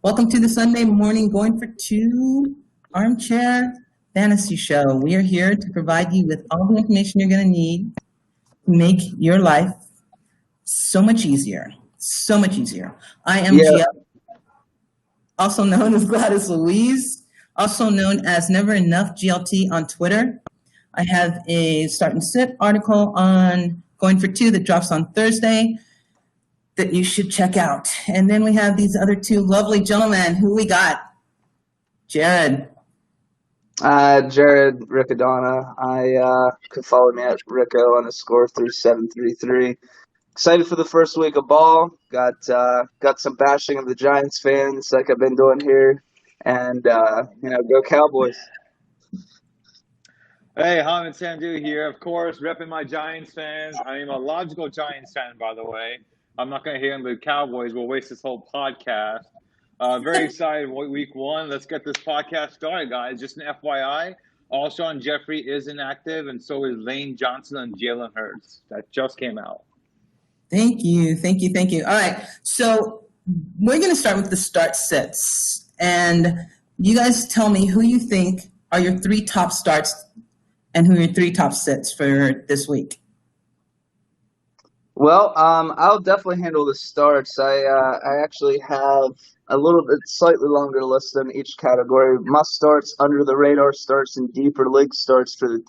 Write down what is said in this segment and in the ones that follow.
Welcome to the Sunday morning Going for Two Armchair Fantasy Show. We are here to provide you with all the information you're going to need to make your life so much easier. So much easier. I am Yeah. GL, also known as Gladys Louise, also known as Never Enough GLT on Twitter. I have a Start and Sit article on Going for Two that drops on Thursday that you should check out. And then we have these other two lovely gentlemen. Who we got? Jared. Jared Riccadonna. I could follow me at Rico_3733. Excited for the first week of ball. Got some bashing of the Giants fans like I've been doing here, and go Cowboys. Hey, Hamid Sandhu here, of course, repping my Giants fans. I am a logical Giants fan, by the way. I'm not going to hear him the Cowboys. We'll waste this whole podcast. Very excited. Week one. Let's get this podcast started, guys. Just an FYI. Alshon Jeffrey is inactive, and so is Lane Johnson and Jalen Hurts. That just came out. Thank you. All right. So we're going to start with the start sits. And you guys tell me who you think are your three top starts and who are your three top sits for this week. Well, I'll definitely handle the starts. I actually have a little bit slightly longer list than each category. Must starts, under the radar starts, and deeper league starts for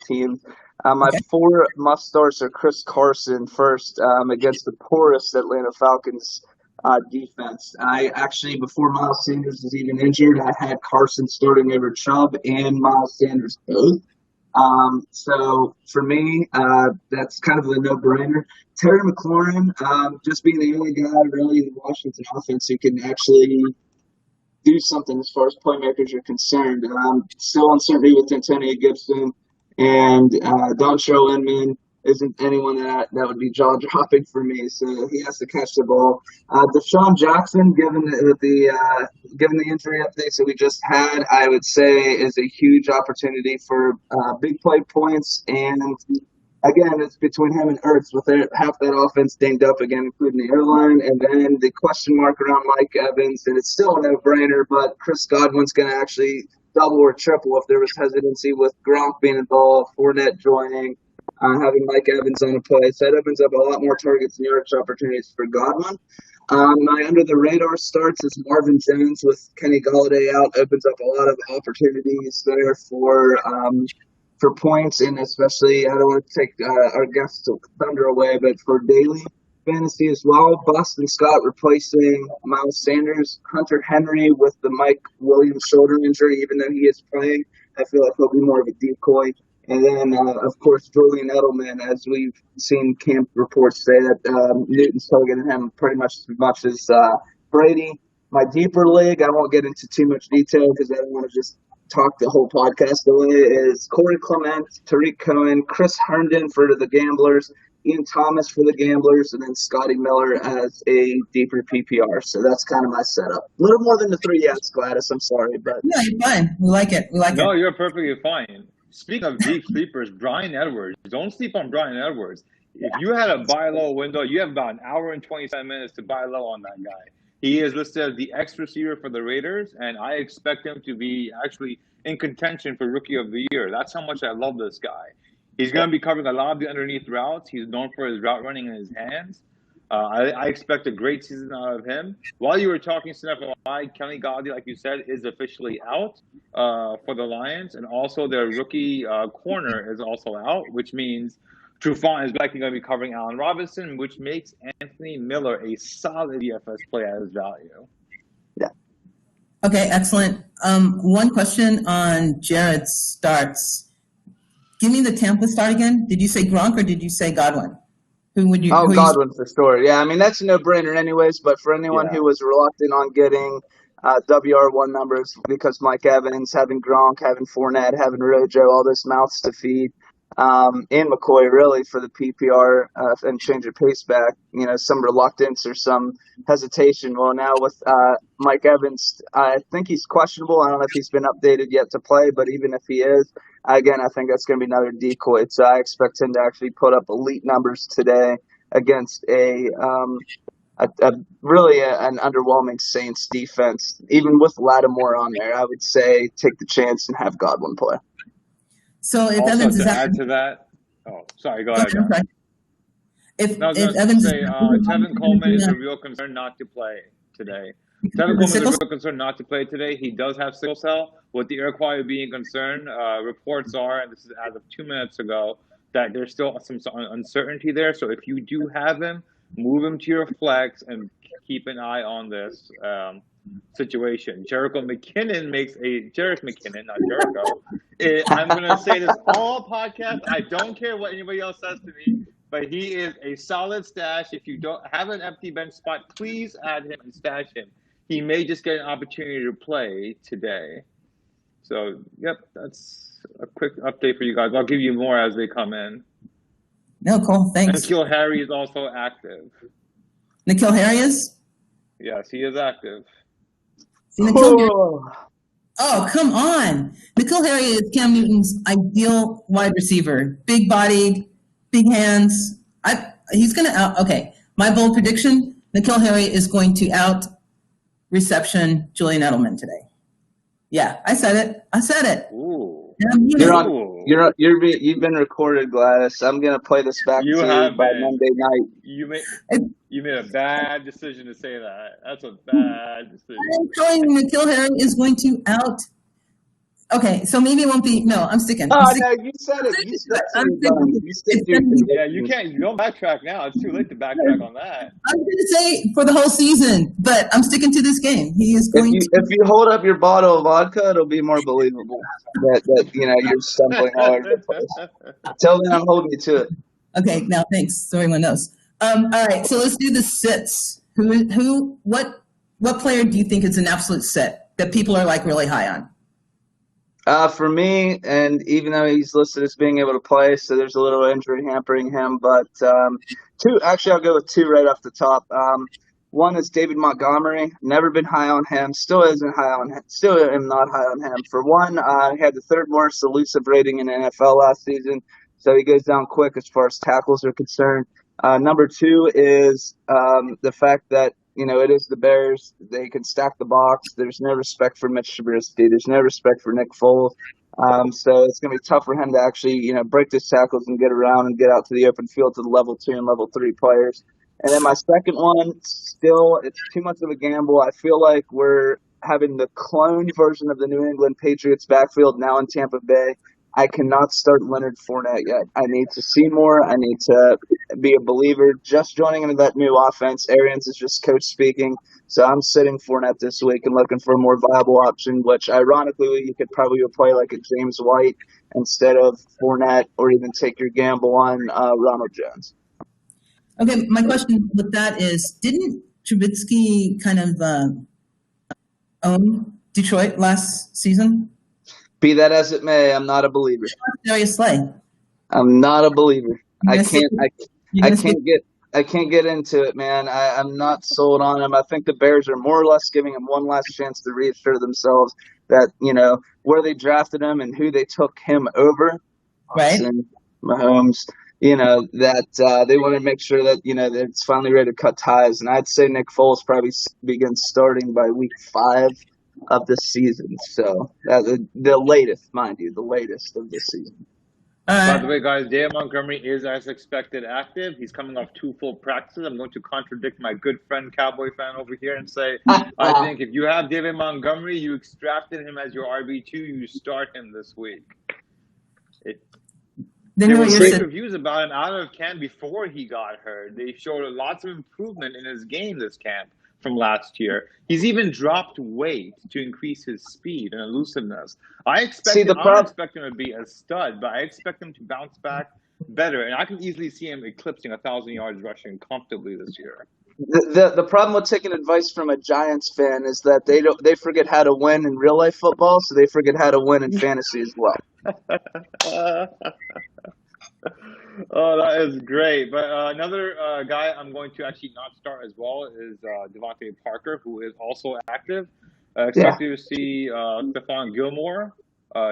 teams. My four must starts are Chris Carson first against the poorest Atlanta Falcons defense. I actually, before Miles Sanders was even injured, I had Carson starting over Chubb and Miles Sanders both. So for me, that's kind of a no-brainer. Terry McLaurin, just being the only guy really in the Washington offense who can actually do something as far as playmakers are concerned. Still uncertainty with Antonio Gibson, and Dontrell Inman isn't anyone that would be jaw-dropping for me, so he has to catch the ball. Deshaun Jackson, given the injury updates that we just had, I would say is a huge opportunity for big play points. And again, it's between him and Ertz with half that offense dinged up again, including the airline, and then the question mark around Mike Evans. And it's still a no-brainer, but Chris Godwin's going to actually double or triple if there was hesitancy with Gronk being involved, Fournette joining. Having Mike Evans on a play. So that opens up a lot more targets and yardage opportunities for Godwin. My under-the-radar starts is Marvin Jones with Kenny Golladay out. Opens up a lot of opportunities there for points, and especially, I don't want to take our guests' thunder away, but for daily fantasy as well. Boston Scott replacing Miles Sanders. Hunter Henry with the Mike Williams shoulder injury, even though he is playing. I feel like he'll be more of a decoy. And then, of course, Julian Edelman, as we've seen camp reports say that Newton's targeting him pretty much as Brady. My deeper league, I won't get into too much detail because I don't want to just talk the whole podcast away, is Corey Clement, Tariq Cohen, Chris Herndon for the Gamblers, Ian Thomas for the Gamblers, and then Scotty Miller as a deeper PPR. So that's kind of my setup. A little more than the three yet, Gladys. I'm sorry. But no, you're fine. We like it. No, you're perfectly fine. Speaking of deep sleepers, Bryan Edwards. Don't sleep on Bryan Edwards. If you had a buy low window, you have about an hour and 27 minutes to buy low on that guy. He is listed as the X receiver for the Raiders, and I expect him to be actually in contention for Rookie of the Year. That's how much I love this guy. He's going to be covering a lot of the underneath routes. He's known for his route running in his hands. I expect a great season out of him. While you were talking, Snef, Kenny Golladay, like you said, is officially out for the Lions, and also their rookie corner is also out, which means Trufant is likely going to be covering Allen Robinson, which makes Anthony Miller a solid DFS play at his value. Yeah. Okay, excellent. One question on Jared's starts. Give me the Tampa start again. Did you say Gronk or did you say Godwin? Who would you? Godwin for sure. Yeah, I mean, that's a no-brainer anyways, but for anyone who was reluctant on getting WR1 numbers because Mike Evans, having Gronk, having Fournette, having Rojo, all those mouths to feed, and McCoy really for the PPR and change of pace back, some reluctance or some hesitation. Well, now with Mike Evans, I think he's questionable. I don't know if he's been updated yet to play, but even if he is, again, I think that's going to be another decoy. So I expect him to actually put up elite numbers today against a really an underwhelming Saints defense. Even with Lattimore on there, I would say take the chance and have Godwin play. So if Also, Evans is to out, add to that, oh, sorry, go go ahead, ahead, I'm John. sorry. No, I was If going to Evans is say out, Tevin Coleman is a real concern not to play today. Tevin the Coleman is a sickle real concern not to play today. He does have sickle cell. With the Iroquois being concerned, reports are, and this is as of 2 minutes ago, that there's still some uncertainty there. So if you do have him, move him to your flex and keep an eye on this situation. Jericho McKinnon Jerick McKinnon, not Jericho. I'm going to say this all podcast. I don't care what anybody else says to me, but he is a solid stash. If you don't have an empty bench spot, please add him and stash him. He may just get an opportunity to play today. So, yep, that's a quick update for you guys. I'll give you more as they come in. No, cool. Thanks. N'Keal Harry is also active. N'Keal Harry is? Yes, he is active. See, N'Keal Harry, oh, come on. N'Keal Harry is Cam Newton's ideal wide receiver. Big bodied, big hands. He's going to out. Okay, my bold prediction, N'Keal Harry is going to out reception Julian Edelman today. Yeah, I said it. Ooh. You've been recorded, Gladys. I'm gonna play this back to you by Monday night. You made a bad decision to say that. That's a bad decision. I'm telling you, N'Keal Harry is going to out. Okay, so maybe it won't be. No, I'm sticking. No, you said it. You said it. Yeah, you can't. You don't backtrack now. It's too late to backtrack on that. I'm going to say for the whole season, but I'm sticking to this game. He is going to. If you hold up your bottle of vodka, it'll be more believable that you're stumbling all over the place. Tell me I'm holding you to it. Okay, now thanks. So everyone knows. All right, so let's do the sits. What player do you think is an absolute sit that people are like really high on? For me, and even though he's listed as being able to play, so there's a little injury hampering him, but two. Actually, I'll go with two right off the top. One is David Montgomery. Never been high on him. Still isn't high on him. Still am not high on him. For one, he had the third worst elusive rating in the NFL last season, so he goes down quick as far as tackles are concerned. Number two is the fact that it is the Bears. They can stack the box. There's no respect for Mitch Trubisky. There's no respect for Nick Foles. So it's going to be tough for him to actually, break his tackles and get around and get out to the open field to the level 2 and level 3 players. And then my second one, still, it's too much of a gamble. I feel like we're having the clone version of the New England Patriots backfield now in Tampa Bay. I cannot start Leonard Fournette yet. I need to see more. I need to be a believer. Just joining into that new offense. Arians is just coach speaking. So I'm sitting Fournette this week and looking for a more viable option, which ironically you could probably play like a James White instead of Fournette, or even take your gamble on Ronald Jones. Okay, my question with that is, didn't Trubisky kind of own Detroit last season? Be that as it may, I'm not a believer. Darius Slay. I'm not a believer. I can't get into it, man. I'm not sold on him. I think the Bears are more or less giving him one last chance to reassure themselves that, where they drafted him and who they took him over. Right. And Mahomes, that they want to make sure that, that it's finally ready to cut ties. And I'd say Nick Foles probably begins starting by week 5 of this season. So the latest, mind you, the latest of this season. By the way, guys, David Montgomery is, as expected, active. He's coming off 2 full practices. I'm going to contradict my good friend, Cowboy fan over here, and say, I think if you have David Montgomery, you extracted him as your RB2, you start him this week. There were great reviews about him out of camp before he got hurt. They showed lots of improvement in his game this camp from last year. He's even dropped weight to increase his speed and elusiveness. I don't expect him to be a stud, but I expect him to bounce back better. And I can easily see him eclipsing 1,000 yards rushing comfortably this year. The problem with taking advice from a Giants fan is that they forget how to win in real life football, so they forget how to win in fantasy as well. Oh, that is great. But another guy I'm going to actually not start as well is Devontae Parker, who is also active. Expected to see Stephon Gilmore,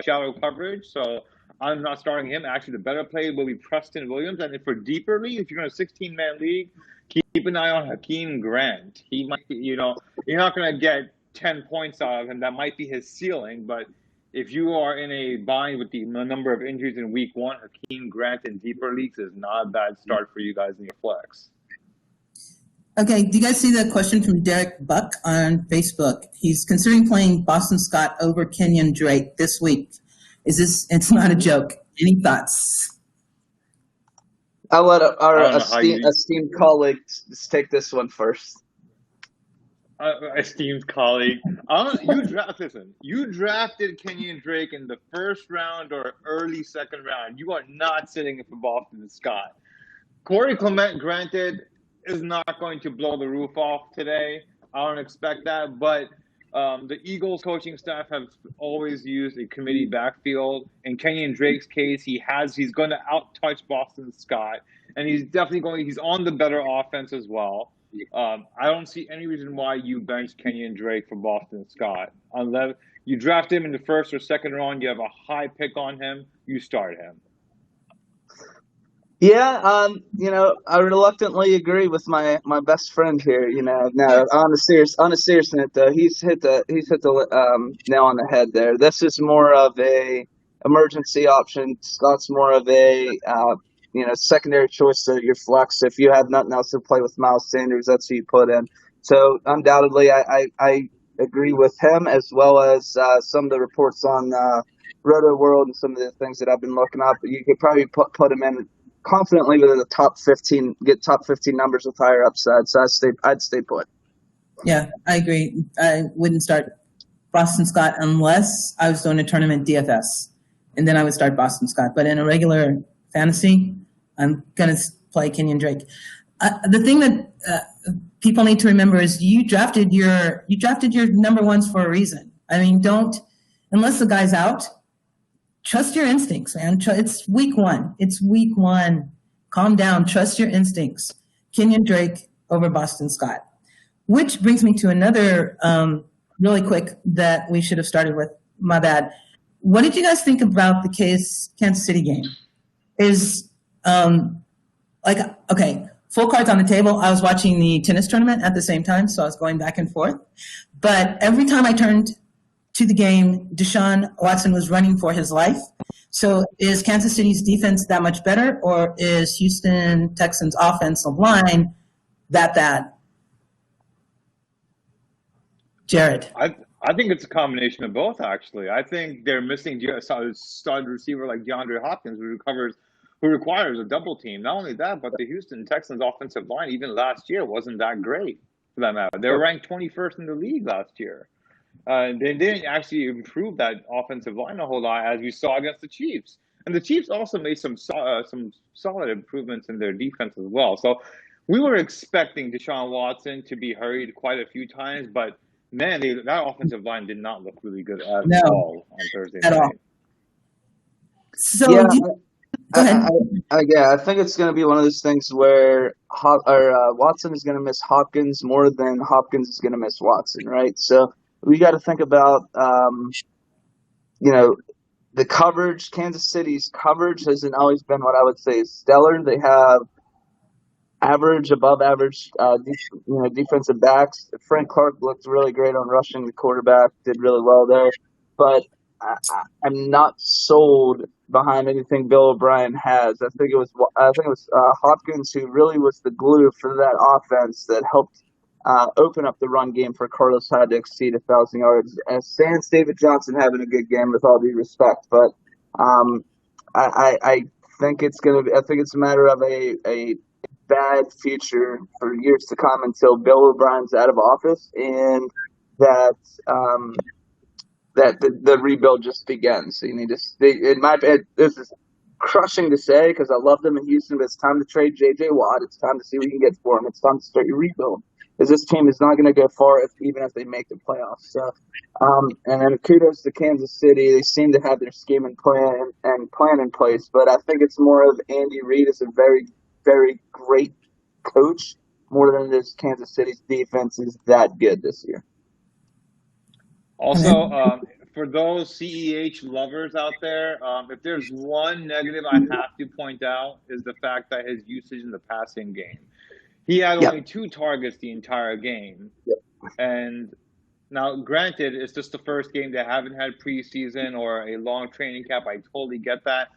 shallow coverage. So I'm not starting him. Actually, the better play will be Preston Williams. And if for deeper league, if you're in a 16-man league, keep an eye on Hakeem Grant. He might be, you're not going to get 10 points out of him. That might be his ceiling. But if you are in a bind with the number of injuries in week 1, Hakeem Grant in deeper leagues is not a bad start for you guys in your flex. Okay, do you guys see the question from Derek Buck on Facebook? He's considering playing Boston Scott over Kenyon Drake this week. It's not a joke. Any thoughts? I'll let our esteemed colleague take this one first. Esteemed colleague, you drafted Kenyon Drake in the first round or early second round. You are not sitting for Boston Scott. Corey Clement, granted, is not going to blow the roof off today. I don't expect that, but the Eagles coaching staff have always used a committee backfield. In Kenyon Drake's case, he's going to out-touch Boston Scott, and he's on the better offense as well. I don't see any reason why you bench Kenyon Drake for Boston Scott. Unless you draft him in the first or second round, you have a high pick on him, you start him. Yeah, I reluctantly agree with my best friend here. Now on a serious note, though, he's hit the nail on the head there. This is more of a emergency option. Scott's more of a secondary choice to your flex. If you have nothing else to play with Miles Sanders, that's who you put in. So undoubtedly, I agree with him, as well as some of the reports on Roto World and some of the things that I've been looking up. You could probably put him in confidently within the top 15, get top 15 numbers with higher upside. So I'd stay put. Yeah, I agree. I wouldn't start Boston Scott unless I was doing a tournament DFS, and then I would start Boston Scott. But in a regular fantasy, I'm going to play Kenyon Drake. The thing that people need to remember is you drafted your number ones for a reason. I mean, unless the guy's out, trust your instincts, man. It's week 1. Calm down. Trust your instincts. Kenyon Drake over Boston Scott. Which brings me to another really quick that we should have started with. My bad. What did you guys think about the Kansas City game? Full cards on the table. I was watching the tennis tournament at the same time, so I was going back and forth. But every time I turned to the game, Deshaun Watson was running for his life. So is Kansas City's defense that much better, or is Houston Texans' offensive line that bad? Jared. I think it's a combination of both, actually. I think they're missing a stud receiver like DeAndre Hopkins, who requires a double team. Not only that, but the Houston Texans offensive line, even last year, wasn't that great for that matter. They were ranked 21st in the league last year. They didn't actually improve that offensive line a whole lot, as we saw against the Chiefs. And the Chiefs also made some solid improvements in their defense as well. So we were expecting Deshaun Watson to be hurried quite a few times, but man, that offensive line did not look really good at all on Thursday night. All. So yeah, go ahead. I think it's going to be one of those things where Watson is going to miss Hopkins more than Hopkins is going to miss Watson, right? So we got to think about, the coverage. Kansas City's coverage hasn't always been what I would say is stellar. They have above average, defensive backs. Frank Clark looked really great on rushing the quarterback, did really well there. But I'm not sold behind anything Bill O'Brien has. I think it was Hopkins who really was the glue for that offense that helped open up the run game for Carlos Hyde to exceed 1,000 yards. And sans David Johnson having a good game, with all due respect, but I think it's going to be. I think it's a matter of a bad future for years to come until Bill O'Brien's out of office, and that the rebuild just begins. So you need to. This is crushing to say because I love them in Houston, but it's time to trade J.J. Watt. It's time to see what you can get for him. It's time to start your rebuild, because this team is not going to go far even if they make the playoffs. So, and then kudos to Kansas City. They seem to have their scheme and plan in place, but I think it's more of Andy Reid is a very, very great coach more than this Kansas City's defense is that good this year. Also, for those CEH lovers out there, if there's one negative I have to point out is the fact that his usage in the passing game. He had Yep. only 2 targets the entire game. Yep. And now, granted, it's just the first game. They haven't had preseason or a long training camp. I totally get that.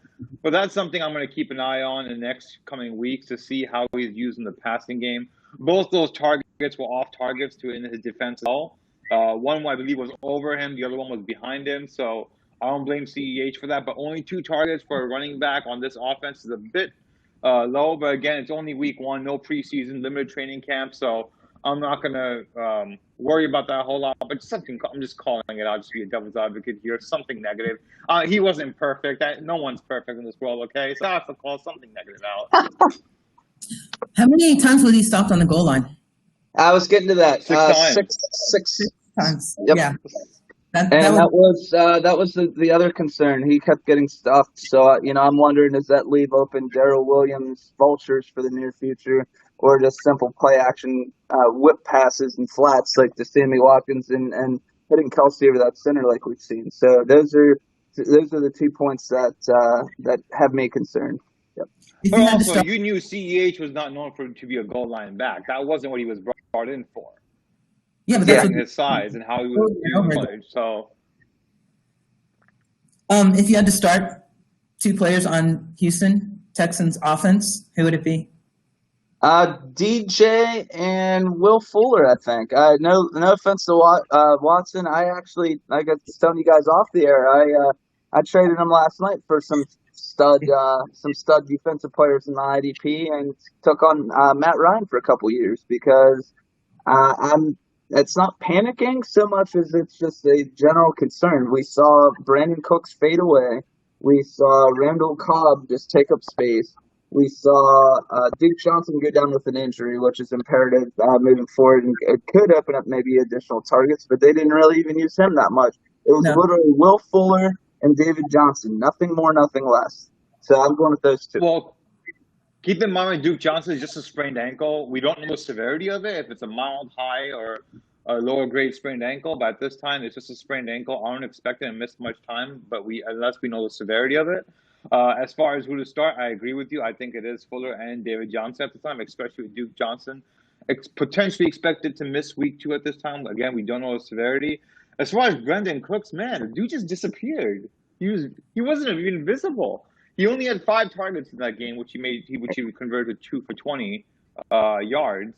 But that's something I'm going to keep an eye on in the next coming weeks to see how he's using the passing game. Both those targets were off targets to in his defense as well. One, I believe, was over him. The other one was behind him. So I don't blame CEH for that. But only 2 targets for a running back on this offense is a bit low. But again, it's only week 1, no preseason, limited training camp. So I'm not going to worry about that a whole lot. But something, I'm just calling it out just to be a devil's advocate here. Something negative. He wasn't perfect. No one's perfect in this world, okay? So I have to call something negative out. How many times was he stopped on the goal line? I was getting to that. 6 times. Six. Times. Yep. Yeah. And that was the other concern. He kept getting stuffed. So, I'm wondering, does that leave open Darrell Williams vultures for the near future, or just simple play action whip passes and flats like to Sammy Watkins and hitting Kelsey over that center like we've seen. So those are the 2 points that have me concerned. Yep. But also, you knew CEH was not known to be a goal line back. That wasn't what he was brought in for. Yeah, but that's his size and how he was played. So, if you had to start 2 players on Houston Texans offense, who would it be? DJ and Will Fuller, I think. No offense to Watson. I got telling you guys off the air. I traded him last night for some stud defensive players in the IDP and took on Matt Ryan for a couple years because it's not panicking so much as it's just a general concern. We saw Brandon Cooks fade away. We saw Randall Cobb just take up space. We saw Duke Johnson go down with an injury, which is imperative moving forward, and it could open up maybe additional targets, but they didn't really even use him that much. It was literally Will Fuller and David Johnson. Nothing more, nothing less. So I'm going with those 2. Well, keep in mind Duke Johnson is just a sprained ankle. We don't know the severity of it, if it's a mild, high, or a lower grade sprained ankle. But at this time, it's just a sprained ankle. I don't expect him to miss much time, but unless we know the severity of it. As far as who to start, I agree with you. I think it is Fuller and David Johnson at the time, especially with Duke Johnson. Potentially expected to miss week 2 at this time. Again, we don't know the severity. As far as Brandon Cooks, man, the dude just disappeared. He wasn't even visible. He only had 5 targets in that game, which he converted to 2 for 20 yards.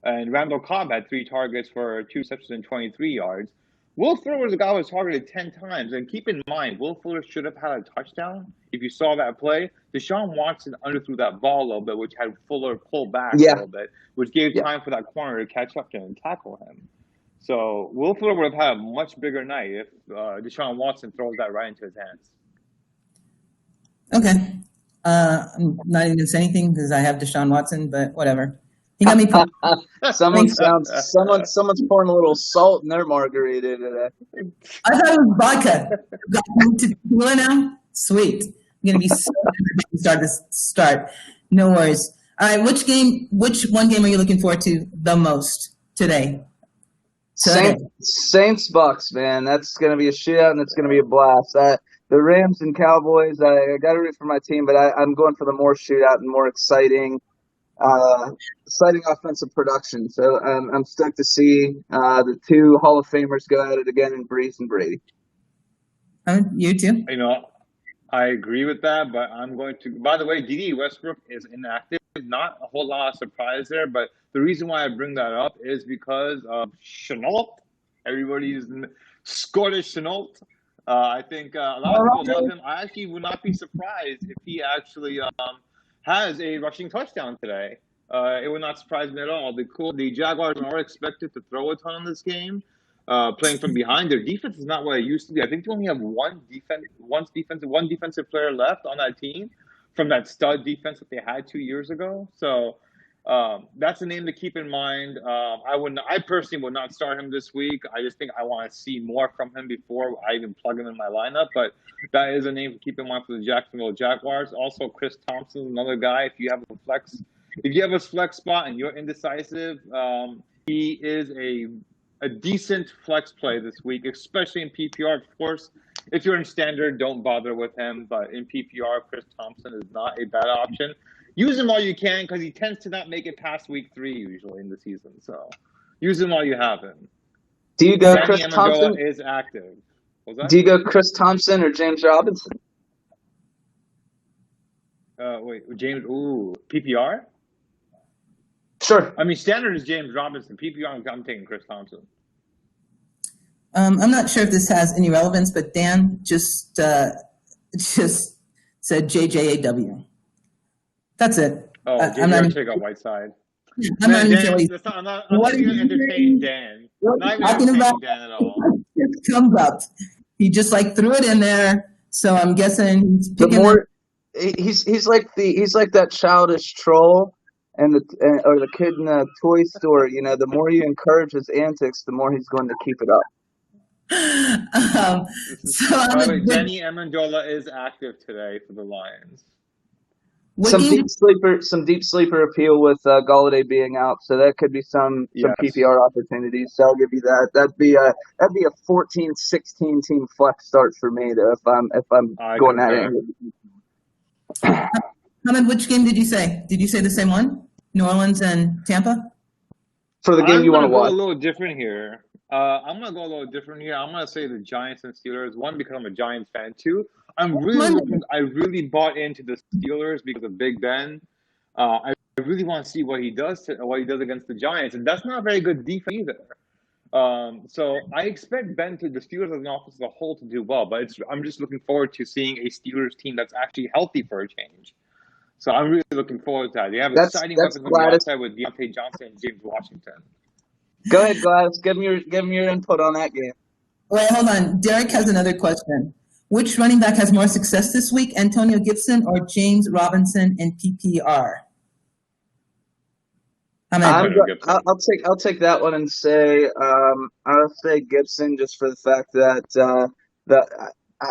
And Randall Cobb had 3 targets for 2 receptions and 23 yards. Will Fuller was the guy who was targeted 10 times. And keep in mind, Will Fuller should have had a touchdown. If you saw that play, Deshaun Watson underthrew that ball a little bit, which had Fuller pull back a little bit, which gave time for that corner to catch up to him and tackle him. So Will Fuller would have had a much bigger night if Deshaun Watson throws that right into his hands. Okay. I'm not even going to say anything because I have Deshaun Watson, but whatever. He got me. Someone's pouring a little salt in their margarita today. I thought it was vodka. Got tequila now? Sweet. I'm going to be so happy to start. No worries. All right. Which one game are you looking forward to the most today? Saints Bucks, man. That's going to be a shootout and it's going to be a blast. The Rams and Cowboys, I got to root for my team, but I'm going for the more shootout and more exciting offensive production. So I'm stoked to see the 2 Hall of Famers go at it again in Brees and Brady. You too? I agree with that, but I'm going to – by the way, D.D. Westbrook is inactive. Not a whole lot of surprise there, but the reason why I bring that up is because of Shenault. Everybody's Scottish Shenault. I think a lot of people love him. I actually would not be surprised if he actually has a rushing touchdown today. It would not surprise me at all. The Jaguars are expected to throw a ton in this game, playing from behind. Their defense is not what it used to be. I think they only have one defensive player left on that team from that stud defense that they had 2 years ago. So that's a name to keep in mind. I personally would not start him this week. I just think I want to see more from him before I even plug him in my lineup. But that is a name to keep in mind for the Jacksonville Jaguars. Also, Chris Thompson, another guy. If you have a flex spot and you're indecisive, he is a a decent flex play this week, especially in PPR. Of course, if you're in standard, don't bother with him. But in PPR, Chris Thompson is not a bad option. Use him while you can because he tends to not make it past week 3 usually in the season. So use him while you have him. Do you go Danny Chris Thompson? Amendola is active. What's that? Do you go Chris Thompson or James Robinson? Wait, James. Ooh, PPR. Sure. I mean, standard is James Robinson. PPR, I'm taking Chris Thompson. I'm not sure if this has any relevance, but Dan just said JJAW. That's it. Oh, I'm not even, check out Whiteside. I'm not even Dan, sure what I'm not even going to entertain Dan. I'm not even talking entertaining about. Dan at all. It comes up. He just like threw it in there, so I'm guessing he's The picking more he's like that childish troll or the kid in the toy store. You know, the more you encourage his antics, the more he's going to keep it up. So By the way, Danny Amendola is active today for the Lions. Some deep sleeper appeal with Golladay being out, so that could be some PPR opportunities. So I'll give you that. That'd be a 14-16 team flex start for me though, if I'm going that angle. Ahmed, which game did you say? Did you say the same one? New Orleans and Tampa? For the game you want to watch. I'm going to go a little different here. I'm going to say the Giants and Steelers. One, because I'm a Giants fan. Two, I really bought into the Steelers because of Big Ben. I really want to see what he does against the Giants, and that's not a very good defense either. So I expect the Steelers as an offense as a whole to do well, but I'm just looking forward to seeing a Steelers team that's actually healthy for a change. So I'm really looking forward to that. They have exciting weapons on the outside with Deontay Johnson and James Washington. Go ahead, Gladys. Give him your input on that game. Wait, hold on. Derek has another question. Which running back has more success this week, Antonio Gibson or James Robinson in PPR? I'll take that one and say I'll say Gibson just for the fact that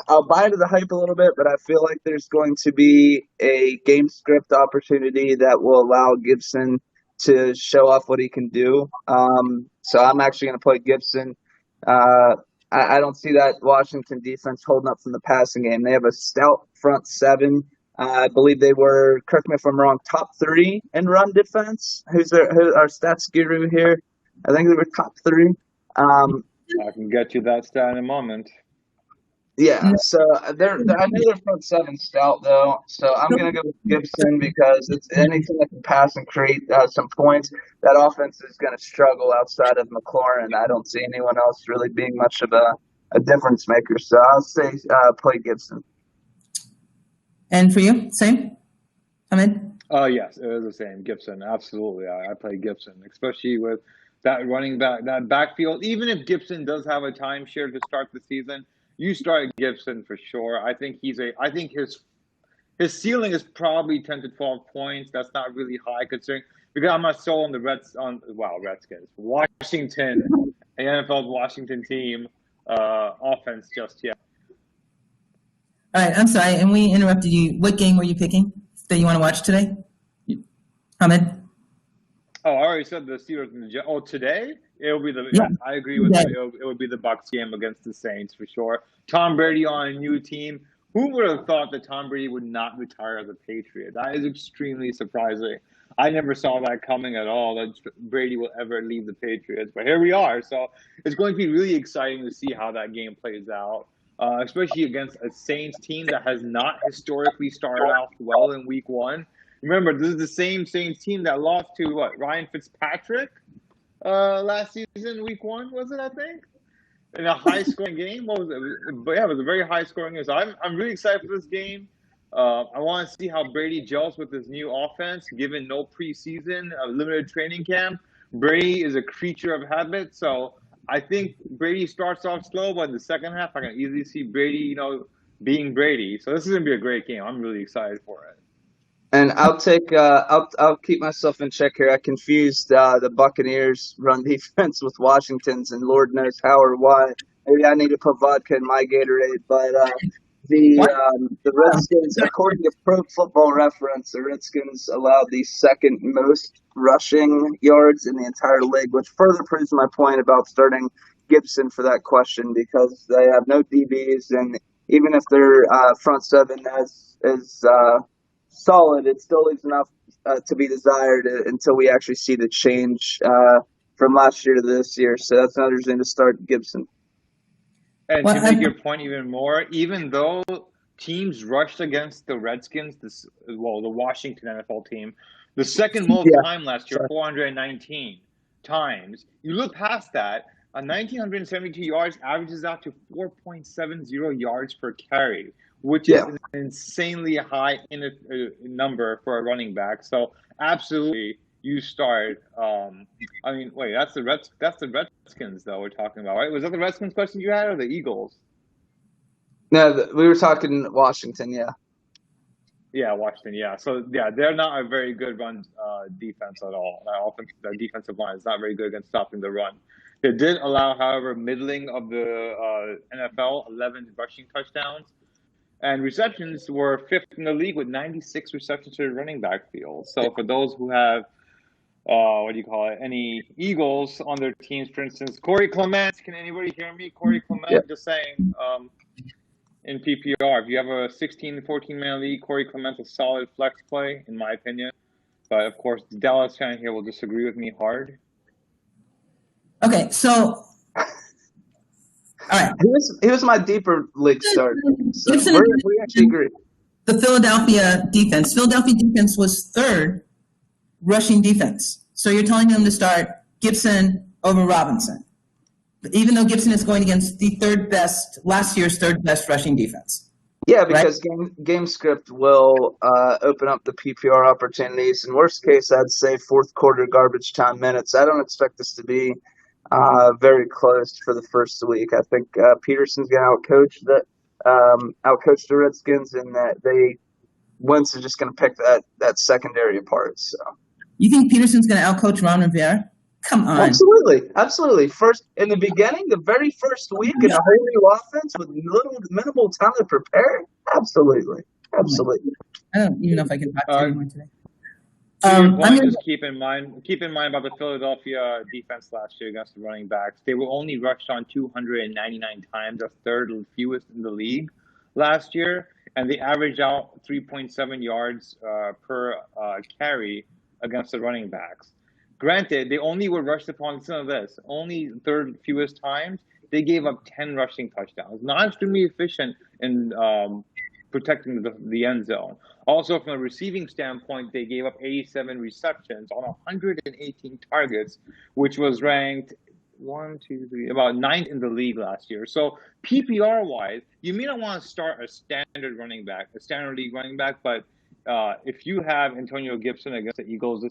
I'll buy into the hype a little bit, but I feel like there's going to be a game script opportunity that will allow Gibson to show off what he can do. So I'm actually going to play Gibson. I don't see that Washington defense holding up from the passing game. They have a stout front seven. I believe they were, correct me if I'm wrong, top 3 in run defense. Who's our stats guru here? I think they were top 3. I can get you that stat in a moment. Yeah, so I know their front seven stout though, so I'm gonna go with Gibson because it's anything that can pass and create some points. That offense is gonna struggle outside of McLaurin. I don't see anyone else really being much of a difference maker. So I'll say play Gibson. And for you, same? Ahmed? Yes, it is the same. Gibson, absolutely. I play Gibson, especially with that running back, that backfield. Even if Gibson does have a timeshare to start the season, you start Gibson for sure. I think his ceiling is probably 10 to 12 points. That's not really high considering because I'm not so on the Redskins, Washington, the NFL Washington team offense just yet. All right, I'm sorry, and we interrupted you. What game were you picking that you want to watch today, Ahmed? Oh, I already said the Steelers and the Jets. Oh, today? It'll be I agree with you. It would be the Bucs game against the Saints for sure. Tom Brady on a new team. Who would have thought that Tom Brady would not retire as a Patriot? That is extremely surprising. I never saw that coming at all, that Brady will ever leave the Patriots. But here we are. So it's going to be really exciting to see how that game plays out, especially against a Saints team that has not historically started off well in week 1. Remember, this is the same Saints team that lost to Ryan Fitzpatrick last season, week 1, was it, I think? In a high-scoring game? What was it? But yeah, it was a very high-scoring game. So I'm really excited for this game. I want to see how Brady gels with his new offense, given no preseason, a limited training camp. Brady is a creature of habit, so I think Brady starts off slow, but in the second half, I can easily see Brady, being Brady. So this is going to be a great game. I'm really excited for it. And I'll keep myself in check here. I confused the Buccaneers run defense with Washington's, and Lord knows how or why. Maybe I need to put vodka in my Gatorade. But The Redskins, according to Pro Football Reference, the Redskins allowed the second most rushing yards in the entire league, which further proves my point about starting Gibson for that question, because they have no DBs, and even if their front seven is solid, it still leaves enough to be desired until we actually see the change from last year to this year. So that's another reason to start Gibson. And to make your point even more, even though teams rushed against the Redskins, the Washington NFL team, the second most time last year, 419 times. You look past that, 1,972 yards averages out to 4.70 yards per carry, which is an insanely high number for a running back. So absolutely, you start. That's the Redskins though we're talking about, right? Was that the Redskins question you had, or the Eagles? No, we were talking Washington. Yeah, Washington. Yeah, so they're not a very good run defense at all. Their defensive line is not very good against stopping the run. They did allow, however, middling of the NFL, 11 rushing touchdowns. And receptions were fifth in the league with 96 receptions to the running back field. So for those who have, any Eagles on their teams, for instance, Corey Clement, can anybody hear me? Corey Clement, just saying, in PPR, if you have a 16, 14-man league, Corey Clement's a solid flex play, in my opinion. But, of course, the Dallas fan here will disagree with me hard. Okay, so... All right. He was my deeper league start. So we actually agree. The Philadelphia defense. Philadelphia defense was third rushing defense. So you're telling them to start Gibson over Robinson, even though Gibson is going against the last year's third best rushing defense. Yeah, because game script will open up the PPR opportunities. In worst case, I'd say fourth quarter garbage time minutes. I don't expect this to be very close for the first week. I think Peterson's going to outcoach the Redskins, and that Wentz is just going to pick that secondary apart. So, you think Peterson's going to outcoach Ron Rivera? Come on. Absolutely. First, in the beginning, the very first week in a whole new offense with minimal time to prepare. Absolutely. I don't even know if I can talk to anyone today. Just keep in mind about the Philadelphia defense last year against the running backs. They were only rushed on 299 times, a third fewest in the league last year, and they averaged out 3.7 yards per carry against the running backs. Granted, they only were rushed upon, listen to this, only third fewest times. They gave up 10 rushing touchdowns. Not extremely efficient in protecting the end zone. Also, from a receiving standpoint, they gave up 87 receptions on 118 targets, which was ranked about ninth in the league last year. So PPR-wise, you may not want to start a standard league running back, but if you have Antonio Gibson against the Eagles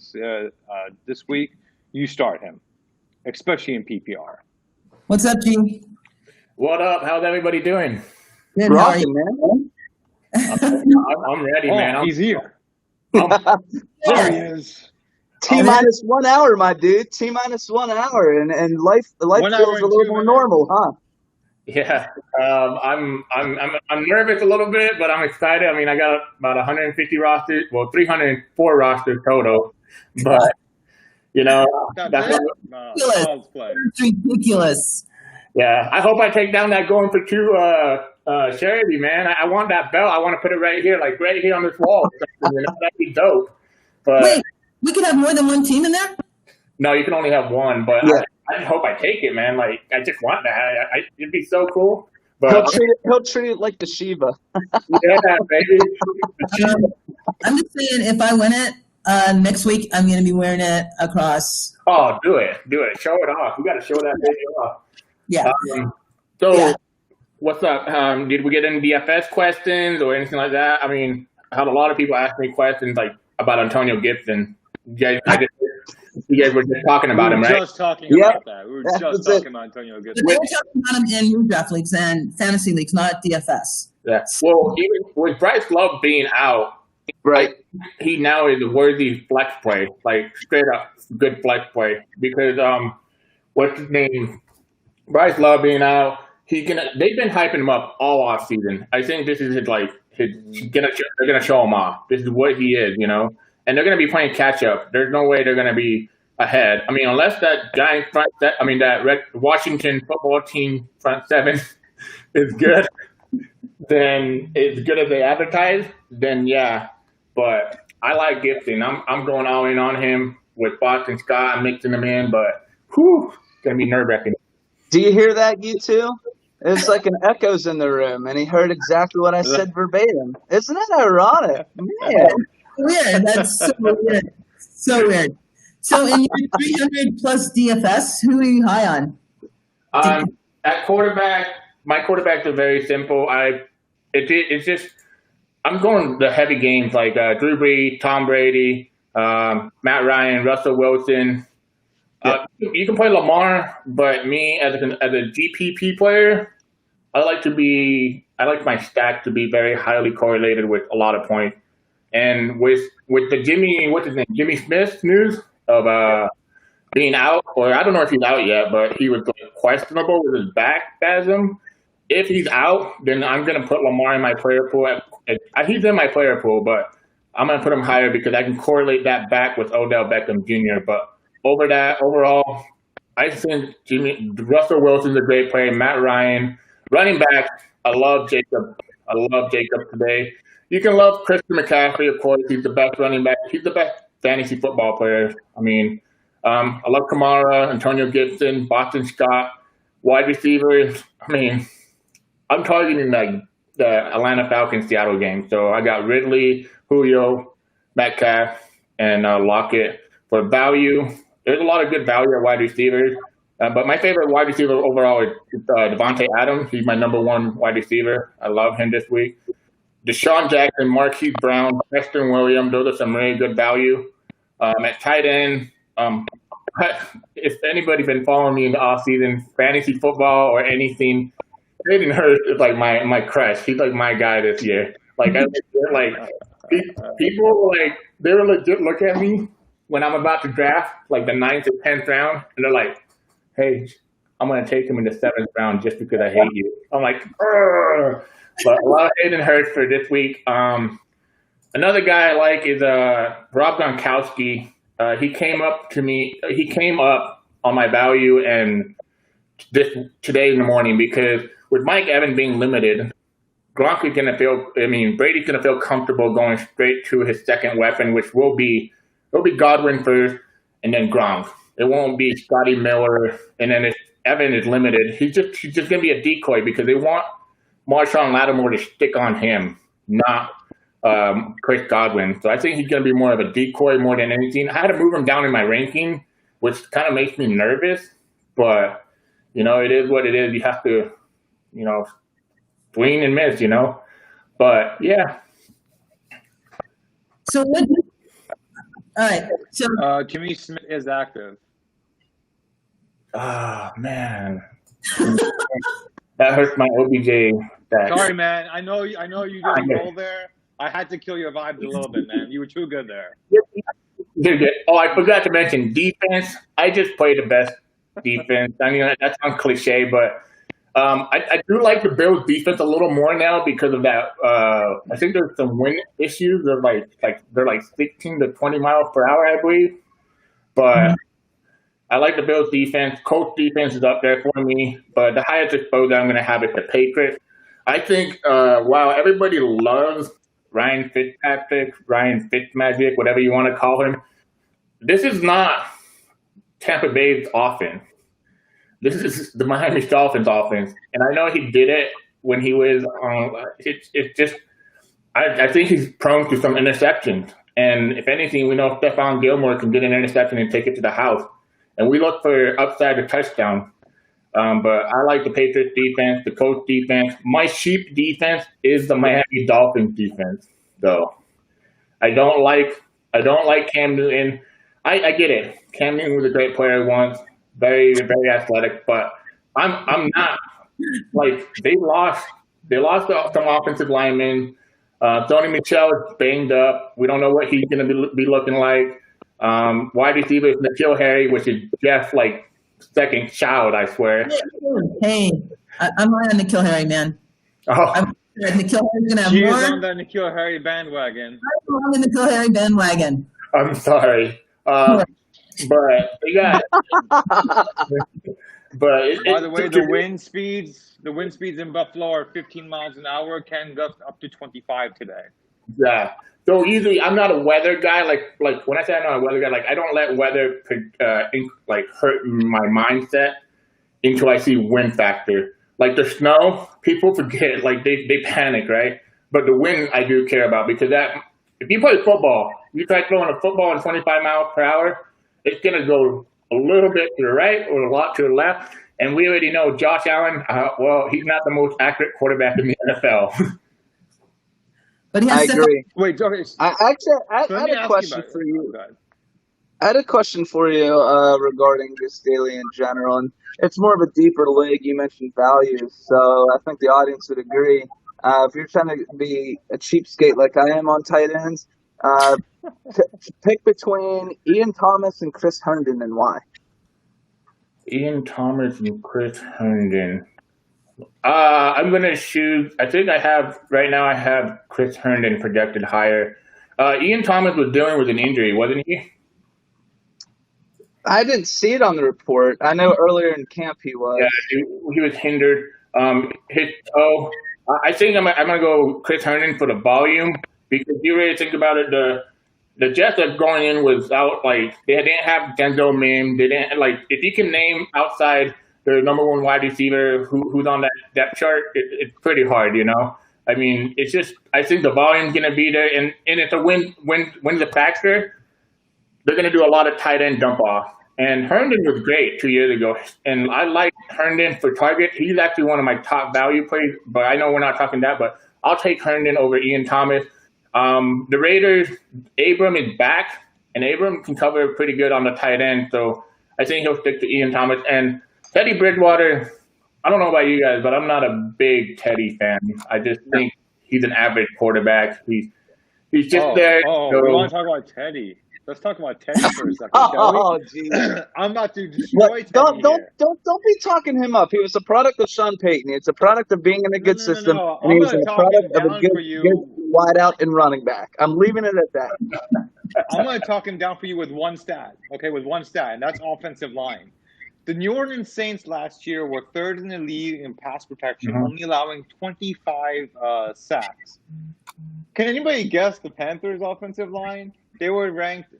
this week, you start him, especially in PPR. What's up, G? What up? How's everybody doing? Good, how are you, man? I'm ready, man. He's here. There he is. T-minus 1 hour, my dude. T-minus 1 hour, and life feels a little more normal, huh? Yeah, I'm nervous a little bit, but I'm excited. I mean, I got about 150 rosters, 304 rosters total, but that's ridiculous. Yeah, I hope I take down that going for two charity, man. I want that belt. I want to put it right here on this wall. That'd be dope. But wait, we could have more than one team in there? No, you can only have one, but yeah. I hope I take it, man. Like, I just want that. It'd be so cool. But he'll treat it like the Shiva. Yeah, baby. I'm just saying, if I win it next week, I'm going to be wearing it across. Oh, do it. Show it off. We got to show that baby off. Yeah. What's up? Did we get any DFS questions or anything like that? I mean, I had a lot of people ask me questions like about Antonio Gibson. You guys were just talking about him, right? We were just talking about that. We were just talking about Antonio Gibson. But they were talking about him in redraft leagues and fantasy leagues, not DFS. Yeah. Well, even with Bryce Love being out, right, he now is a worthy flex play, like straight up good flex play. Because what's his name? Bryce Love being out, They've been hyping him up all off season. I think this is they're gonna show him off. This is what he is, and they're gonna be playing catch up. There's no way they're gonna be ahead. I mean, unless that giant that Washington football team front seven is good, then it's good as they advertise. Then yeah, but I like Gibson. I'm going all in on him with Boston Scott. I'm mixing them in, but it's gonna be nerve wracking. Do you hear that, you two? It's like an echoes in the room, and he heard exactly what I said verbatim. Isn't that ironic? Man. Weird. That's so weird. So weird. So in your 300 plus DFS, who are you high on? At quarterback, my quarterbacks are very simple. It's just I'm going the heavy games like Drew Brees, Tom Brady, Matt Ryan, Russell Wilson. You can play Lamar, but me as a GPP player, I like my stack to be very highly correlated with a lot of points. And with the Jimmy Smith news of being out, or I don't know if he's out yet, but he was questionable with his back spasm. If he's out, then I'm going to put Lamar in my player pool. He's in my player pool, but I'm going to put him higher because I can correlate that back with Odell Beckham Jr. But overall, I think Russell Wilson's a great player. Matt Ryan, running back, I love Jacob today. You can love Christian McCaffrey, of course. He's the best running back. He's the best fantasy football player. I mean, I love Kamara, Antonio Gibson, Boston Scott, wide receivers. I mean, I'm targeting like the Atlanta Falcons Seattle game. So I got Ridley, Julio, Metcalf, and Lockett. For value, there's a lot of good value at wide receivers. But my favorite wide receiver overall is Devontae Adams. He's my number one wide receiver. I love him this week. Deshaun Jackson, Marquise Brown, Preston Williams, those are some really good value. At tight end, if anybody's been following me in the offseason, fantasy football or anything, Hayden Hurst is like my crush. He's like my guy this year. People they were legit look at me when I'm about to draft, like the 9th or 10th round, and they're like, hey, I'm going to take him in the 7th round just because I hate you. I'm like, Urgh. But a lot of Hayden Hurst for this week. Another guy I like is Rob Gronkowski. He came up on my value and today in the morning because with Mike Evans being limited, Brady's going to feel comfortable going straight to his second weapon, which will be Godwin first and then Gronk. It won't be Scotty Miller, and then if Evan is limited, he's just going to be a decoy because they want Marshawn Lattimore to stick on him, not Chris Godwin. So I think he's going to be more of a decoy more than anything. I had to move him down in my ranking, which kind of makes me nervous, but it is what it is. You have to, swing and miss, But yeah. So what? All right. So Jimmy Smith is active. Oh man, that hurts my OBJ. Sorry, man. I know you didn't roll there. I had to kill your vibes a little bit, man. You were too good there. Oh, I forgot to mention defense. I just play the best defense. I mean, that sounds cliche, but I do like the Bills defense a little more now because of that. I think there's some wind issues. They're like 16 to 20 miles per hour, I believe. But I like the Bills defense. Colts defense is up there for me. But the highest exposure I'm going to have is the Patriots. I think while everybody loves Ryan Fitzpatrick, Ryan Fitzmagic, whatever you want to call him, this is not Tampa Bay's offense. This is the Miami Dolphins offense. And I know he did it when he was it's just I think he's prone to some interceptions. And if anything, we know Stephon Gilmore can get an interception and take it to the house. And we look for upside or touchdown. But I like the Patriots defense, the Colts defense. My sheep defense is the Miami Dolphins defense, though. I don't like Cam Newton. I get it. Cam Newton was a great player once, very, very athletic, but I'm not like they lost some offensive linemen. Tony Michel is banged up. We don't know what he's going to be looking like. Wide receiver is N'Keal Harry, which is Jeff's second child, I swear. Hey. I'm high on N'Keal Harry, man. Oh, I'm N'Keal Harry's gonna have She more. is on the N'Keal Harry bandwagon. I'm on the N'Keal Harry bandwagon. I'm sorry. But we got. But By the way, the wind speeds in Buffalo are 15 miles an hour. Can gust up to 25 today. Yeah. So usually I'm not a weather guy. Like when I say I'm not a weather guy, like I don't let weather hurt my mindset until I see wind factor. Like the snow, people forget. Like they panic, right? But the wind I do care about because that if you play football, you try throwing a football at 25 miles per hour, it's gonna go a little bit to the right or a lot to the left. And we already know Josh Allen. Well, he's not the most accurate quarterback in the NFL. But he has I agree. Wait, okay. I had a question for you. I had a question for you regarding this daily in general, and it's more of a deeper league. You mentioned values, so I think the audience would agree. If you're trying to be a cheapskate like I am on tight ends, pick between Ian Thomas and Chris Herndon, and why? Ian Thomas and Chris Herndon. I'm gonna shoot. I think I have Chris Herndon projected higher. Ian Thomas was dealing with an injury, wasn't he? I didn't see it on the report. I know earlier in camp he was. Yeah, he was hindered. His toe. I think I'm gonna go Chris Herndon for the volume because you really think about it. The Jets are going in without they didn't have Denzel Mims. They didn't if you can name outside their number one wide receiver who's on that depth chart, it's pretty hard, you know. I mean, it's just I think the volume's gonna be there, and it's a win the factor. They're gonna do a lot of tight end dump off. And Herndon was great 2 years ago, and I like Herndon for target. He's actually one of my top value plays, but I know we're not talking that, but I'll take Herndon over Ian Thomas. The Raiders, Abram is back, and Abram can cover pretty good on the tight end, so I think he'll stick to Ian Thomas. And Teddy Bridgewater, I don't know about you guys, but I'm not a big Teddy fan. I just think he's an average quarterback. He's just there. We want to talk about Teddy. Let's talk about Teddy for a second, shall we? Oh, geez. I'm about to destroy Teddy Don't here. be talking him up. He was a product of Sean Payton. It's a product of being in a good system, and he was a product of a good wideout and running back. I'm leaving it at that. I'm going to talk him down for you with one stat, and that's offensive line. The New Orleans Saints last year were third in the league in pass protection, only allowing 25 sacks. Can anybody guess the Panthers' offensive line? They were ranked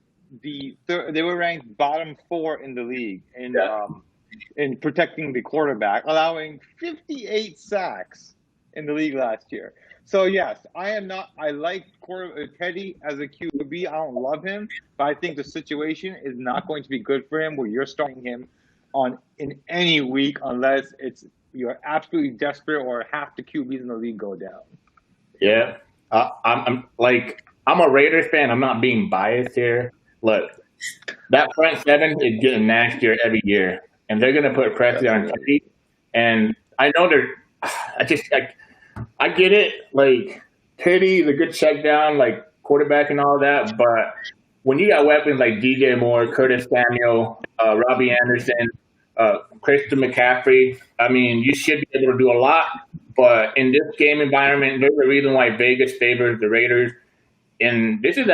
bottom 4 in the league in protecting the quarterback, allowing 58 sacks in the league last year. So yes, I like Teddy as a QB. I don't love him, but I think the situation is not going to be good for him where you're starting him in any week unless you're absolutely desperate or half the QBs in the league go down. Yeah, I'm a Raiders fan. I'm not being biased here. Look, that front seven is getting nastier every year, and they're going to put pressure on Teddy. And I know I get it. Like, Teddy's a good check down, quarterback and all that. But when you got weapons like DJ Moore, Curtis Samuel, Robbie Anderson, Christian McCaffrey, I mean, you should be able to do a lot. But in this game environment, there's a reason why Vegas favors the Raiders. And this is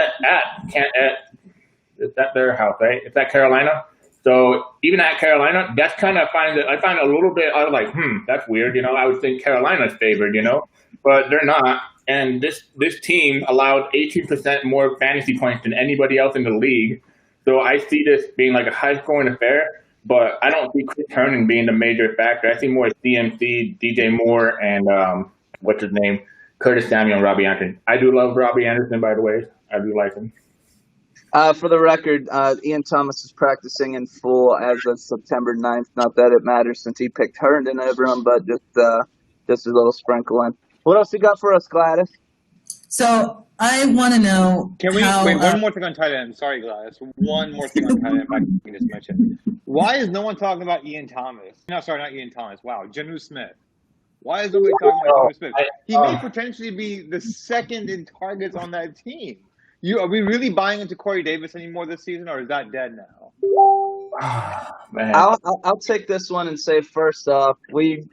it's at their house, right? It's at Carolina. So even at Carolina, that's kind of I find a little bit, I was like, that's weird. You know, I would think Carolina's favored, you know, but they're not. And this team allowed 18% more fantasy points than anybody else in the league. So I see this being like a high scoring affair, but I don't see Chris Herndon being the major factor. I see more CMC, DJ Moore, and what's his name? Curtis Samuel and Robbie Anderson. I do love Robbie Anderson, by the way. I do like him. For the record, Ian Thomas is practicing in full as of September 9th. Not that it matters since he picked Herndon over him, but just a little sprinkle in. What else you got for us, Gladys? So I want to know. Can we wait one more thing on tight end? Sorry, Gladys. One more thing on tight end. If I can just mention. Why is no one talking about Ian Thomas? No, sorry, not Ian Thomas. Wow, Jonnu Smith. Why is nobody talking about Jonnu Smith? He may potentially be the second in targets on that team. Are we really buying into Corey Davis anymore this season, or is that dead now? Man. I'll take this one and say first off, we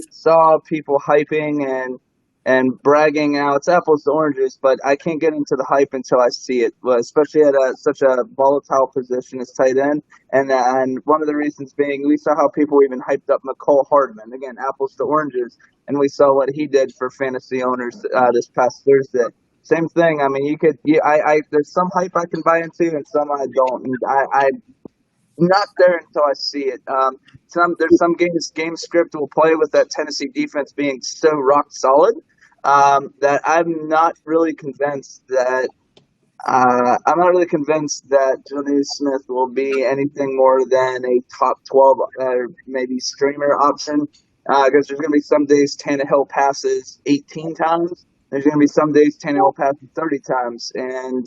saw people hyping and bragging. Now it's apples to oranges, but I can't get into the hype until I see it. Well, especially at such a volatile position as tight end, and one of the reasons being we saw how people even hyped up McCole Hardman. Again, apples to oranges, and we saw what he did for fantasy owners this past Thursday. Same thing. I mean, there's some hype I can buy into, and some I don't. And I'm not there until I see it. There's some game script will play with that Tennessee defense being so rock solid that I'm not really convinced that Jonnu Smith will be anything more than a top 12 maybe streamer option. Because there's going to be some days Tannehill passes 18 times. There's going to be some days Tannehill passes 30 times, and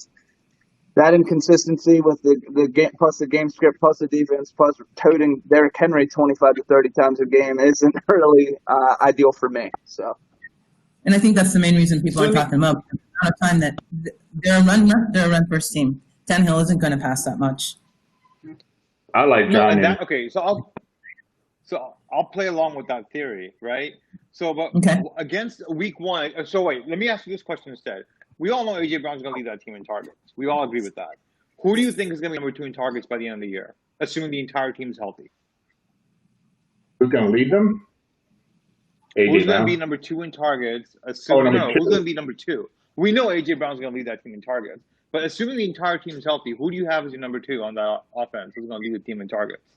that inconsistency with the game, plus the game script, plus the defense, plus toting Derrick Henry 25 to 30 times a game isn't really ideal for me. So, and I think that's the main reason people are talking about the amount of time that they're a run first team. Tannehill isn't going to pass that much. I like Johnny. So I'll play along with that theory, right? So, but against week one. So wait, let me ask you this question instead. We all know A.J. Brown's going to lead that team in targets. We all agree with that. Who do you think is going to be number 2 in targets by the end of the year, assuming the entire team's healthy? Who's going to lead them? Who's going to be number 2 in targets? Who's going to be number 2? We know A.J. Brown's going to lead that team in targets. But assuming the entire team is healthy, who do you have as your number 2 on that offense who's going to lead the team in targets?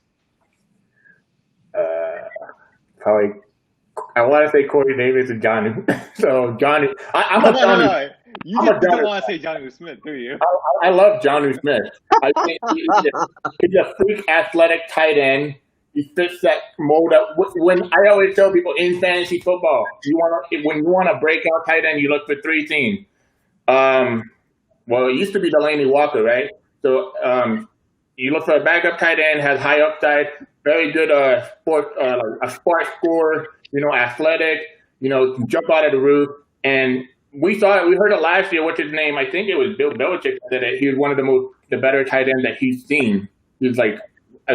Probably, I want to say Corey Davis and Johnny. So Johnny, I'm a Johnny. No. You don't want to say Jonnu Smith, do you? I love Jonnu Smith. I think he's a freak athletic tight end. He fits that mold up. When I always tell people in fantasy football, when you want a breakout tight end, you look for 3 things. Well, it used to be Delaney Walker, right? So you look for a backup tight end, has high upside, very good a spark scorer, athletic, can jump out of the roof. And we heard it last year. What's his name? I think it was Bill Belichick said that he was one of the better tight ends that he's seen. He's like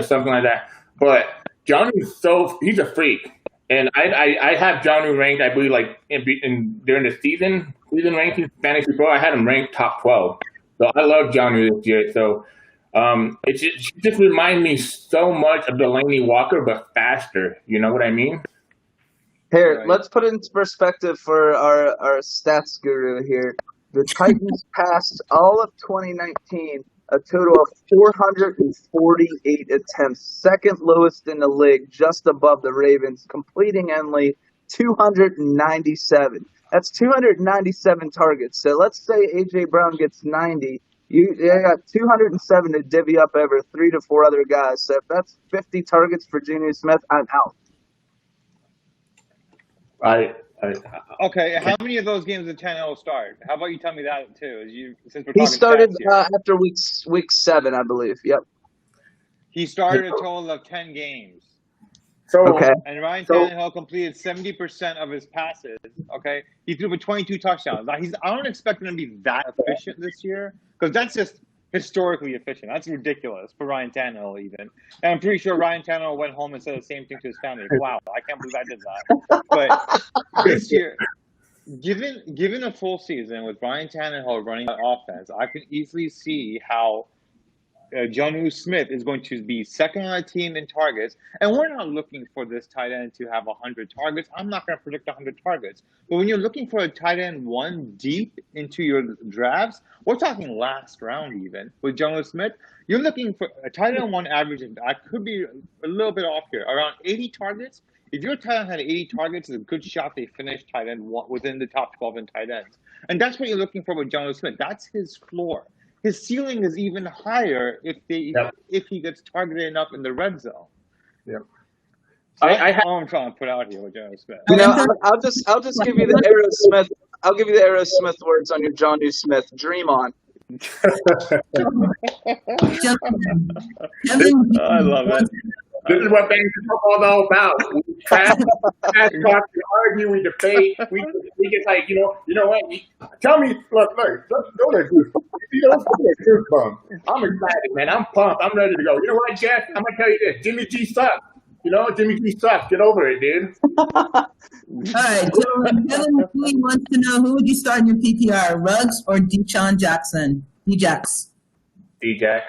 something like that. But he's a freak, and I have Jonnu ranked. I believe like during the season rankings, fantasy pro, I had him ranked top 12. So I love Jonnu this year. So it just reminds me so much of Delaney Walker, but faster. You know what I mean? Here, let's put it into perspective for our stats guru here. The Titans passed all of 2019 a total of 448 attempts, second lowest in the league, just above the Ravens, completing only 297. That's 297 targets. So let's say A.J. Brown gets 90. You got 207 to divvy up over 3 to 4 other guys. So if that's 50 targets for Jonnu Smith, I'm out. Okay, how many of those games did Tannehill start? How about you tell me that too? He started after week 7, I believe. Yep. He started a total of 10 games. And Ryan Tannehill completed 70% of his passes. Okay, he threw for 22 touchdowns. Now I don't expect him to be that efficient this year because that's just historically efficient. That's ridiculous for Ryan Tannehill even. And I'm pretty sure Ryan Tannehill went home and said the same thing to his family. Wow, I can't believe I did that. But this year, given a full season with Ryan Tannehill running the offense, I can easily see how Jonnu Smith is going to be second on the team in targets. And we're not looking for this tight end to have 100 targets. I'm not going to predict 100 targets. But when you're looking for a tight end 1 deep into your drafts, we're talking last round even, with Jonnu Smith, you're looking for a tight end 1 average. I could be a little bit off here, around 80 targets. If your tight end had 80 targets, it's a good shot they finish tight end 1 within the top 12 in tight ends. And that's what you're looking for with Jonnu Smith. That's his floor. His ceiling is even higher if he gets targeted enough in the red zone. Yep. So that's all I'm trying to put out here with Jonnu Smith. I'll just give you the Aerosmith. I'll give you the Aerosmith words on your Jonnu Smith. Dream on. I love it. This is what fantasy football is all about. We talk, we argue, we debate. We get like, you know what? Tell me, look, go to I'm excited, man. I'm pumped. I'm ready to go. You know what, Jeff? I'm gonna tell you this. Jimmy G sucks. You know, Jimmy G sucks. Get over it, dude. All right, Dylan McQueen wants to know, who would you start in your PPR, Ruggs or Deshaun Jackson? D-Jax. D-Jack.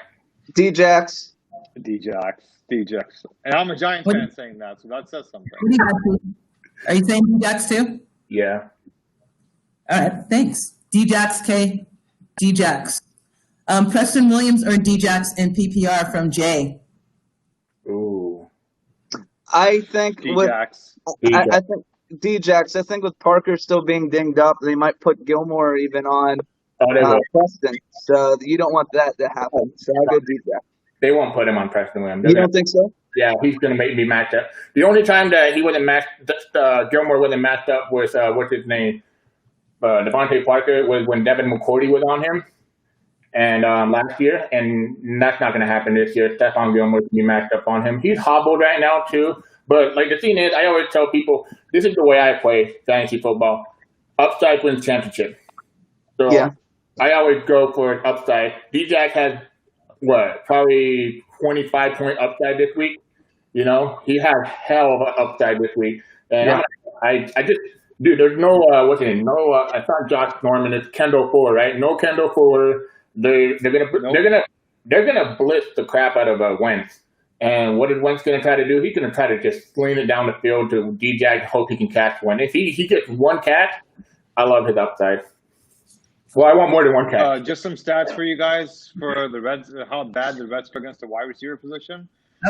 D-Jax. D-Jax. And I'm a Giants fan saying that, so that says something. What do you got, Pete? Are you saying D-Jax too? Yeah. All right, thanks. D-Jax, K. D-Jax. Preston Williams or D-Jax in PPR from Jay? Ooh. I think D-Jax. I think D-Jax. I think with Parker still being dinged up, they might put Gilmore even on Preston. So you don't want that to happen. So I'll go D-Jax. They won't put him on Preston Williams. You don't think so? Yeah, he's going to make me match up. The only time that he wasn't matched, Gilmore wasn't matched up was, what's his name? Devontae Parker, was when Devin McCourty was on him and last year, and that's not going to happen this year. Stephon Gilmore can be matched up on him. He's hobbled right now too, but like the thing is, I always tell people, this is the way I play fantasy football. Upside wins championship. So yeah. I always go for an upside. D-Jack has, probably 25-point upside this week. You know, he has hell of an upside this week. And I just, dude, there's no, it's not Josh Norman, it's Kendall Fuller, right? No Kendall Fuller. They're gonna blitz the crap out of Wentz. And what is Wentz gonna try to do? He's gonna try to just sling it down the field to D-Jack, hope he can catch one. If he gets one catch, I love his upside. Well, I want more than one catch. Just some stats for you guys for the Reds, how bad the Reds are against the wide receiver position.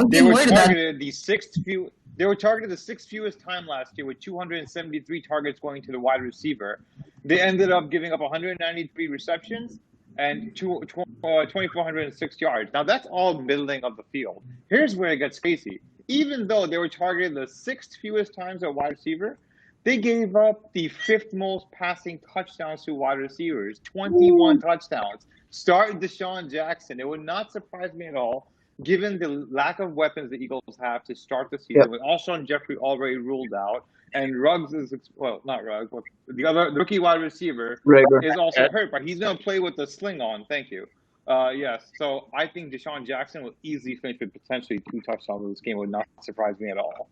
They were targeted the sixth fewest time last year with 273 targets going to the wide receiver. They ended up giving up 193 receptions and 2,406 yards. Now, that's all middling of the field. Here's where it gets crazy. Even though they were targeted the sixth fewest times at wide receiver, they gave up the fifth most passing touchdowns to wide receivers, 21 touchdowns. Start Deshaun Jackson. It would not surprise me at all, given the lack of weapons the Eagles have to start the season, with Alshon Jeffrey already ruled out, and Ruggs is, not Ruggs, but the rookie wide receiver is also hurt, but he's going to play with the sling on. Thank you. Yes, so I think Deshaun Jackson will easily finish with potentially 2 touchdowns in this game. It would not surprise me at all.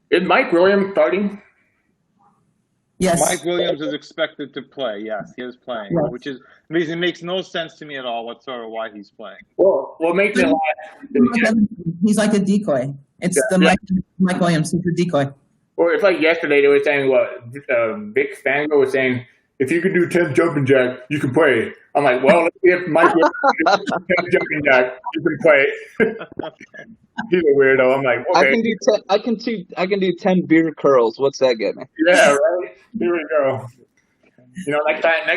Is Mike Williams starting? Yes. Mike Williams is expected to play. Yes, he is playing, which is it makes no sense to me at all whatsoever why he's playing. Well, what makes it he's like a decoy. It's Mike Williams. He's a decoy. Well, it's like yesterday they were saying Vic Fangio was saying, if you can do 10 jumping jacks, you can play. I'm like, well, let's see if Mike Williams can do 10 jumping jacks, you can play. He's a weirdo. I'm like, okay. I can do 10 beer curls. What's that get me? Yeah, right. Here we go. You know, next time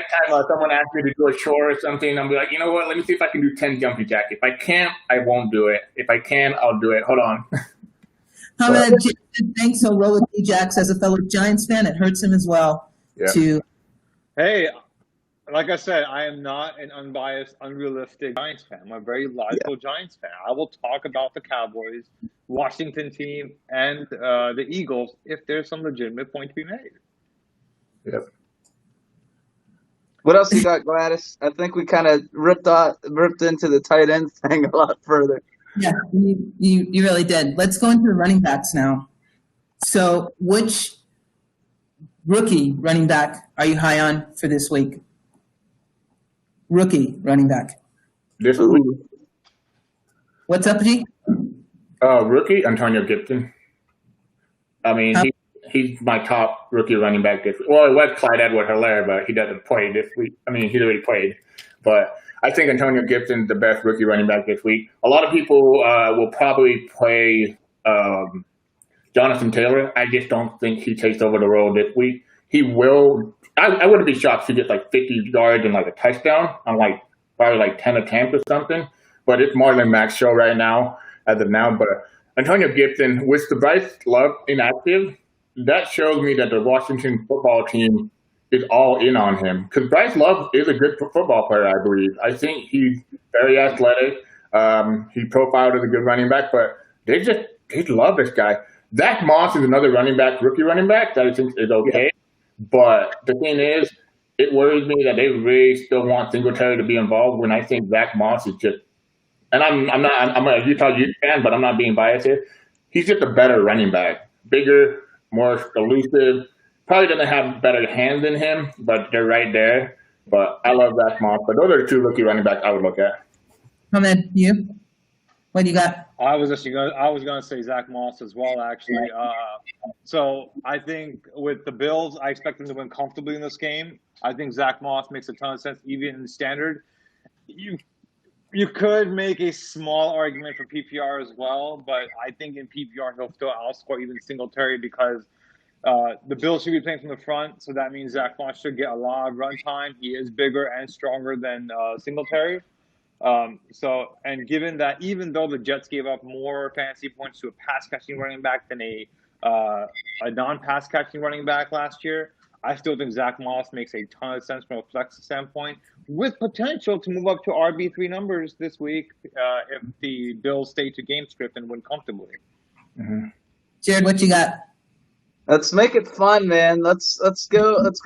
someone asks me to do a chore or something, I'll be like, you know what? Let me see if I can do 10 jumping jacks. If I can't, I won't do it. If I can, I'll do it. Hold on. How about thanks? He'll roll with D-Jax as a fellow Giants fan. It hurts him as well. Yeah. Hey, like I said, I am not an unbiased, unrealistic Giants fan. I'm a very logical Giants fan. I will talk about the Cowboys, Washington team, and the Eagles if there's some legitimate point to be made. Yep. What else you got, Gladys? I think we kind of ripped into the tight end thing a lot further. Yeah, you really did. Let's go into the running backs now. So which rookie running back are you high on for this week? Rookie running back. This week? What's up, G? Rookie, Antonio Gibson. I mean, he's my top rookie running back this week. Well, it was Clyde Edwards-Helaire, but he doesn't play this week. I mean, he's already played. But I think Antonio Gibson's the best rookie running back this week. A lot of people will probably play Jonathan Taylor. I just don't think he takes over the role this week. He will. I wouldn't be shocked if he gets like 50 yards and like a touchdown on probably 10 attempts or something. But it's Marlon Mack's show right now as of now. But Antonio Gibson, with the Bryce Love inactive, that shows me that the Washington football team is all in on him. Because Bryce Love is a good football player, I believe. I think he's very athletic. He profiled as a good running back, but they love this guy. Zach Moss is another rookie running back that I think is okay. Yeah. But the thing is, it worries me that they really still want Singletary to be involved when I think Zach Moss is just, and I'm a Utah Ute fan, but I'm not being biased here. He's just a better running back, bigger, more elusive. Probably doesn't have better hands than him, but they're right there. But I love Zach Moss. But those are the two rookie running backs I would look at. Ahmed, you? What do you got? I was gonna say Zach Moss as well, actually. So I think with the Bills, I expect them to win comfortably in this game. I think Zach Moss makes a ton of sense, even in standard. You could make a small argument for PPR as well, but I think in PPR he'll still outscore even Singletary because the Bills should be playing from the front, so that means Zach Moss should get a lot of run time. He is bigger and stronger than Singletary. And given that even though the Jets gave up more fantasy points to a pass catching running back than a non-pass catching running back last year, I still think Zach Moss makes a ton of sense from a flex standpoint, with potential to move up to RB3 numbers this week if the Bills stay to game script and win comfortably. Mm-hmm. Jared, what you got? Let's make it fun, man. Let's go with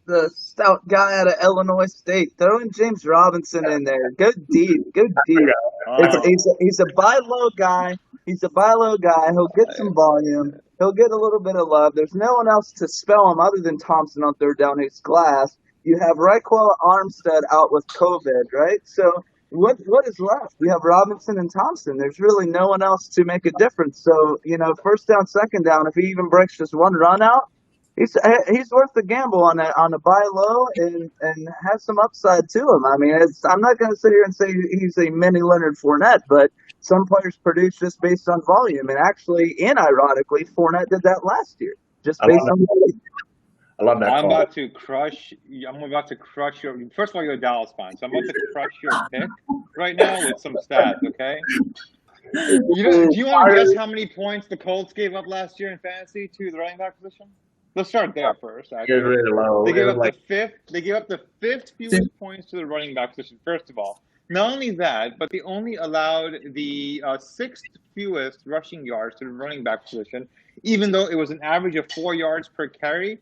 the stout guy out of Illinois State. Throw in James Robinson in there. Go deep. He's a buy low guy. He'll get some volume. He'll get a little bit of love. There's no one else to spell him other than Thompson on third down his glass. You have Raekwon Armstead out with COVID, right? So what is left? We have Robinson and Thompson. There's really no one else to make a difference. So, first down, second down, if he even breaks just one run out, he's worth the gamble on a buy low and has some upside to him. I mean, I'm not going to sit here and say he's a mini Leonard Fournette, but some players produce just based on volume. And actually, ironically, Fournette did that last year, just based on volume. I love that. I'm about to crush your. First of all, you're a Dallas fan, so I'm about to crush your pick right now with some stats. Okay. Do you want to guess how many points the Colts gave up last year in fantasy to the running back position? Let's start there first. Actually. It was really low. They gave up the fifth fewest points to the running back position. First of all, not only that, but they only allowed the sixth fewest rushing yards to the running back position, even though it was an average of 4 yards per carry.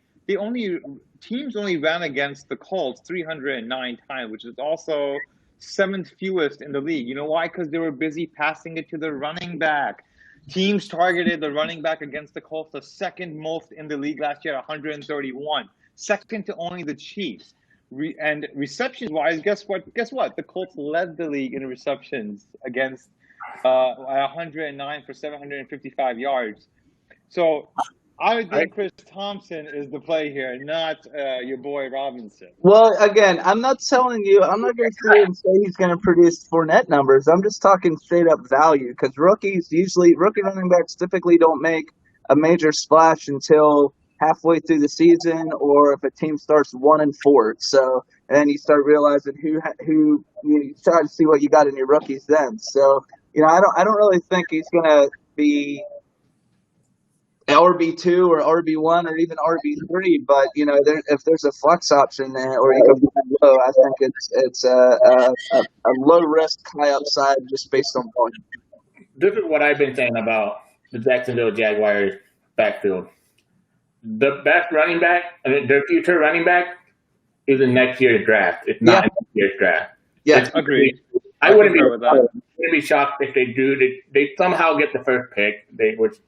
Teams only ran against the Colts 309 times, which is also seventh fewest in the league. You know why? Because they were busy passing it to the running back. Teams targeted the running back against the Colts the second most in the league last year at 131, second to only the Chiefs. And receptions-wise, guess what? The Colts led the league in receptions against 109 for 755 yards. So I would think Chris Thompson is the play here, not your boy Robinson. Well, again, I'm not going to sit here and say he's going to produce Fournette numbers. I'm just talking straight up value because rookie running backs typically don't make a major splash until halfway through the season, or if a team starts 1-4. So, and then you start realizing who you try to see what you got in your rookies then. So, I don't really think he's going to be RB2 or RB1 or even RB3, but if there's a flex option there, or you can low, I think it's a low risk, high upside just based on volume. This is what I've been saying about the Jacksonville Jaguars backfield. The best running back, their future running back, is in next year's draft. It's not in next year's draft. Yeah, agreed. I wouldn't be shocked if they do. They somehow get the first pick, which is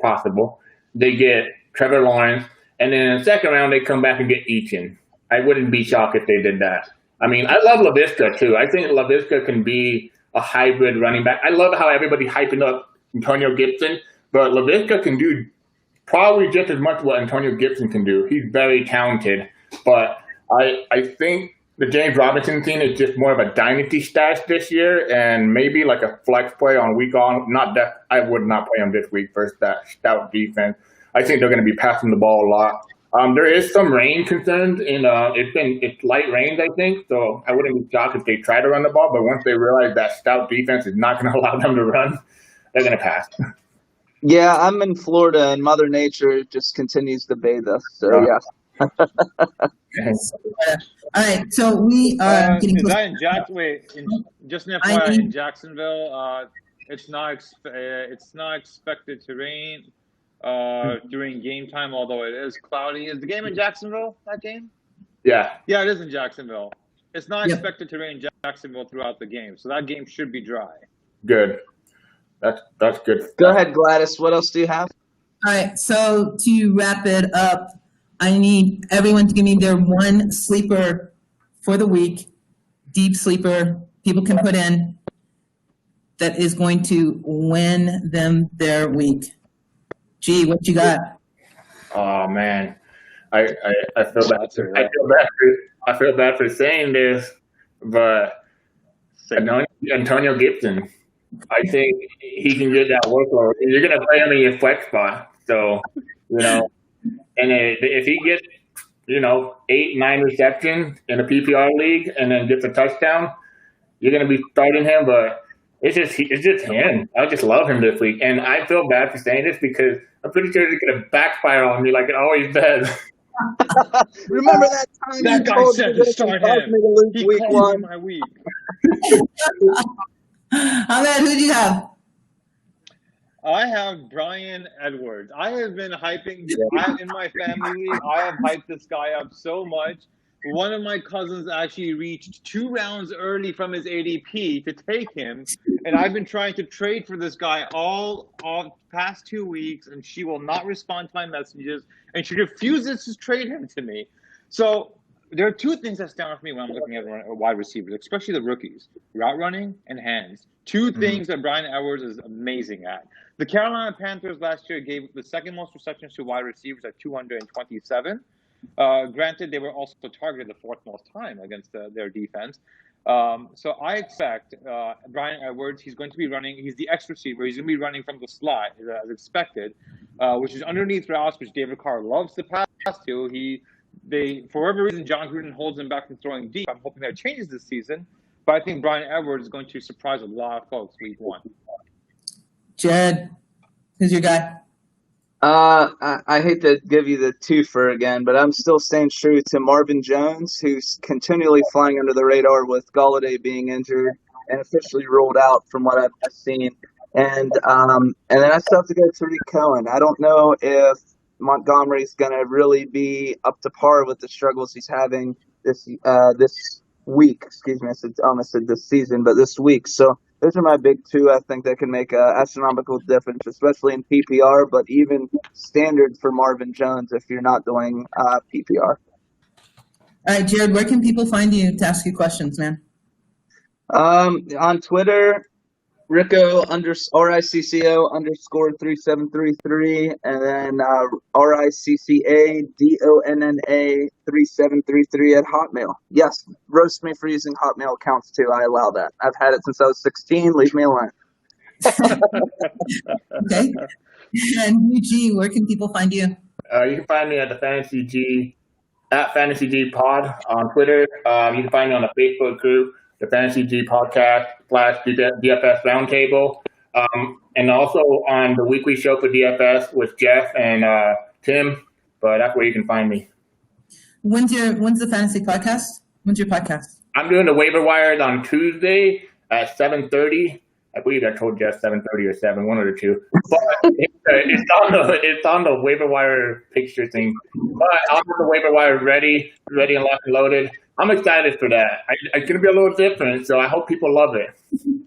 possible. They get Trevor Lawrence, and then in the second round they come back and get Etienne. I wouldn't be shocked if they did that. I mean, I love LaVisca too. I think LaVisca can be a hybrid running back. I love how everybody's hyping up Antonio Gibson, but LaVisca can do probably just as much what Antonio Gibson can do. He's very talented, but I think the James Robinson thing is just more of a dynasty stash this year, and maybe like a flex play on week on. Not that I would not play him this week versus that stout defense. I think they're going to be passing the ball a lot. There is some rain concerns it's light rains, I think, so I wouldn't be shocked if they try to run the ball, but once they realize that stout defense is not going to allow them to run, they're going to pass. Yeah, I'm in Florida, and Mother Nature just continues to bathe us. So yeah. All right, so we are getting close. Just an FYI, in Jacksonville, it's not expected to rain during game time, although it is cloudy. Is the game in Jacksonville, that game? Yeah. Yeah, it is in Jacksonville. It's not Yep. expected to rain in Jacksonville throughout the game, so that game should be dry. Good. That's good. Go ahead, Gladys. What else do you have? All right, so to wrap it up, I need everyone to give me their one sleeper for the week, deep sleeper people can put in that is going to win them their week. Gee, what you got? Oh man, I feel bad. That's all right. I feel bad for saying this, but Antonio Gibson. I think he can get that workload. You're gonna play him in your flex spot, so and if he gets 8-9 receptions in a PPR league and then gets a touchdown, you're gonna be starting him. But it's just him. I just love him this week, and I feel bad for saying this because I'm pretty sure it's gonna backfire on me like it always does. Remember that time That you guy told said me to that start you caused him. me to lose He week called one? me my week. Ahmed, who do you have? I have Brian Edwards. I have been hyping in my family league. I have hyped this guy up so much. One of my cousins actually reached 2 rounds early from his ADP to take him, and I've been trying to trade for this guy all past 2 weeks, and she will not respond to my messages, and she refuses to trade him to me. So there are 2 things that stand out for me when I'm looking at wide receivers, especially the rookies: route running and hands. 2 things that Brian Edwards is amazing at. The Carolina Panthers last year gave the second most receptions to wide receivers at 227. Granted, they were also targeted the 4th most time against their defense. So I expect Brian Edwards, he's going to be running, he's the X receiver, he's going to be running from the slot as expected, which is underneath routes, which David Carr loves to pass to. For whatever reason, John Gruden holds him back from throwing deep. I'm hoping that changes this season, but I think Brian Edwards is going to surprise a lot of folks week 1. Jared, who's your guy? I hate to give you the twofer again, but I'm still staying true to Marvin Jones, who's continually flying under the radar with Golladay being injured and officially ruled out from what I've seen. And then I still have to go to Tariq Cohen. I don't know if Montgomery's going to really be up to par with the struggles he's having this week. Excuse me, I almost said this season, but this week. So those are my big 2. I think that can make an astronomical difference, especially in PPR, but even standard for Marvin Jones if you're not doing PPR. All right, Jared, where can people find you to ask you questions, man? On Twitter, Rico RICCO _3733, and then RICCA DONNA 3733 at Hotmail. Yes, roast me for using Hotmail accounts too. I allow that. I've had it since I was 16. Leave me alone. Okay. And UG, where can people find you? You can find me at the Fantasy G at Fantasy G Pod on Twitter. You can find me on the Facebook group, the Fantasy G Podcast / DFS Roundtable, and also on the weekly show for DFS with Jeff and Tim. But that's where you can find me. When's the fantasy podcast? When's your podcast? I'm doing the waiver wires on Tuesday at 7:30. I believe I told Jeff 7:30 or 7, one of the 2. But it's on the waiver wire picture thing. But I'll have the waiver wire ready and locked and loaded. I'm excited for that. It's going to be a little different, so I hope people love it.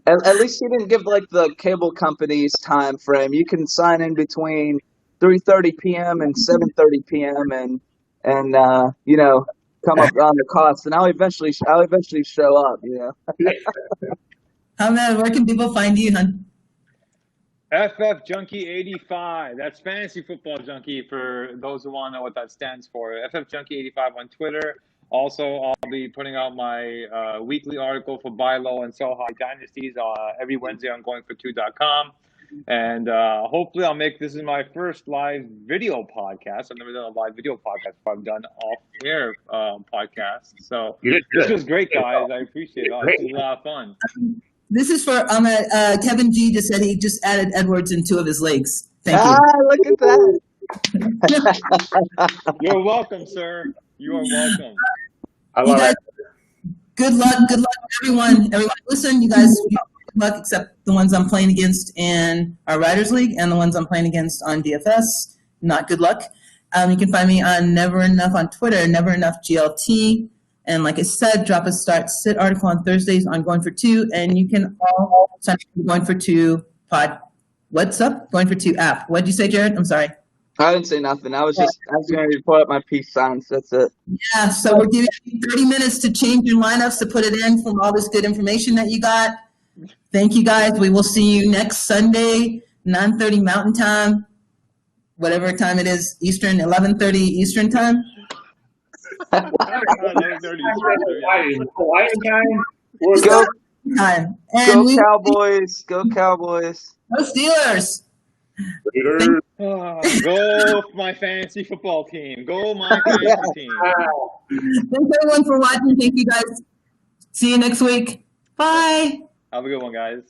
At least you didn't give like the cable company's time frame. You can sign in between 3:30 p.m. and 7:30 p.m. and come up on the cost, and I'll eventually show up. Ahmed, where can people find you, hon? FF Junkie 85. That's Fantasy Football Junkie for those who want to know what that stands for. FF Junkie 85 on Twitter. Also, I'll be putting out my weekly article for Buy Low and Sell High Dynasties every Wednesday on GoingFor2.com. And hopefully I'll make this is my first live video podcast. I've never done a live video podcast, but I've done off-air podcasts. So this was great, guys. I appreciate it. This was a lot of fun. This is for Ahmed. Kevin G just said he just added Edwards in 2 of his leagues. Thank you. Look at that. You're welcome, sir. You are welcome. I love it. Good luck, everyone. Listen, you guys, good luck, except the ones I'm playing against in our Riders League and the ones I'm playing against on DFS. Not good luck. You can find me on Never Enough on Twitter, Never Enough GLT. And like I said, drop a start sit article on Thursdays on Going for Two. And you can all sign up for Going for Two pod. What's up? Going for Two app. What'd you say, Jared? I'm sorry. I didn't say nothing. I was going to report my peace signs. That's it. Yeah, so we're giving you 30 minutes to change your lineups, to put it in from all this good information that you got. Thank you, guys. We will see you next Sunday, 9:30 Mountain Time, whatever time it is, Eastern, 11:30 Eastern Time. Hawaiian time. Go, Time. go Cowboys. Go Cowboys. Go Steelers. Go my fantasy football team. Go my fantasy team. Thanks everyone for watching. Thank you guys. See you next week. Bye. Have a good one, guys.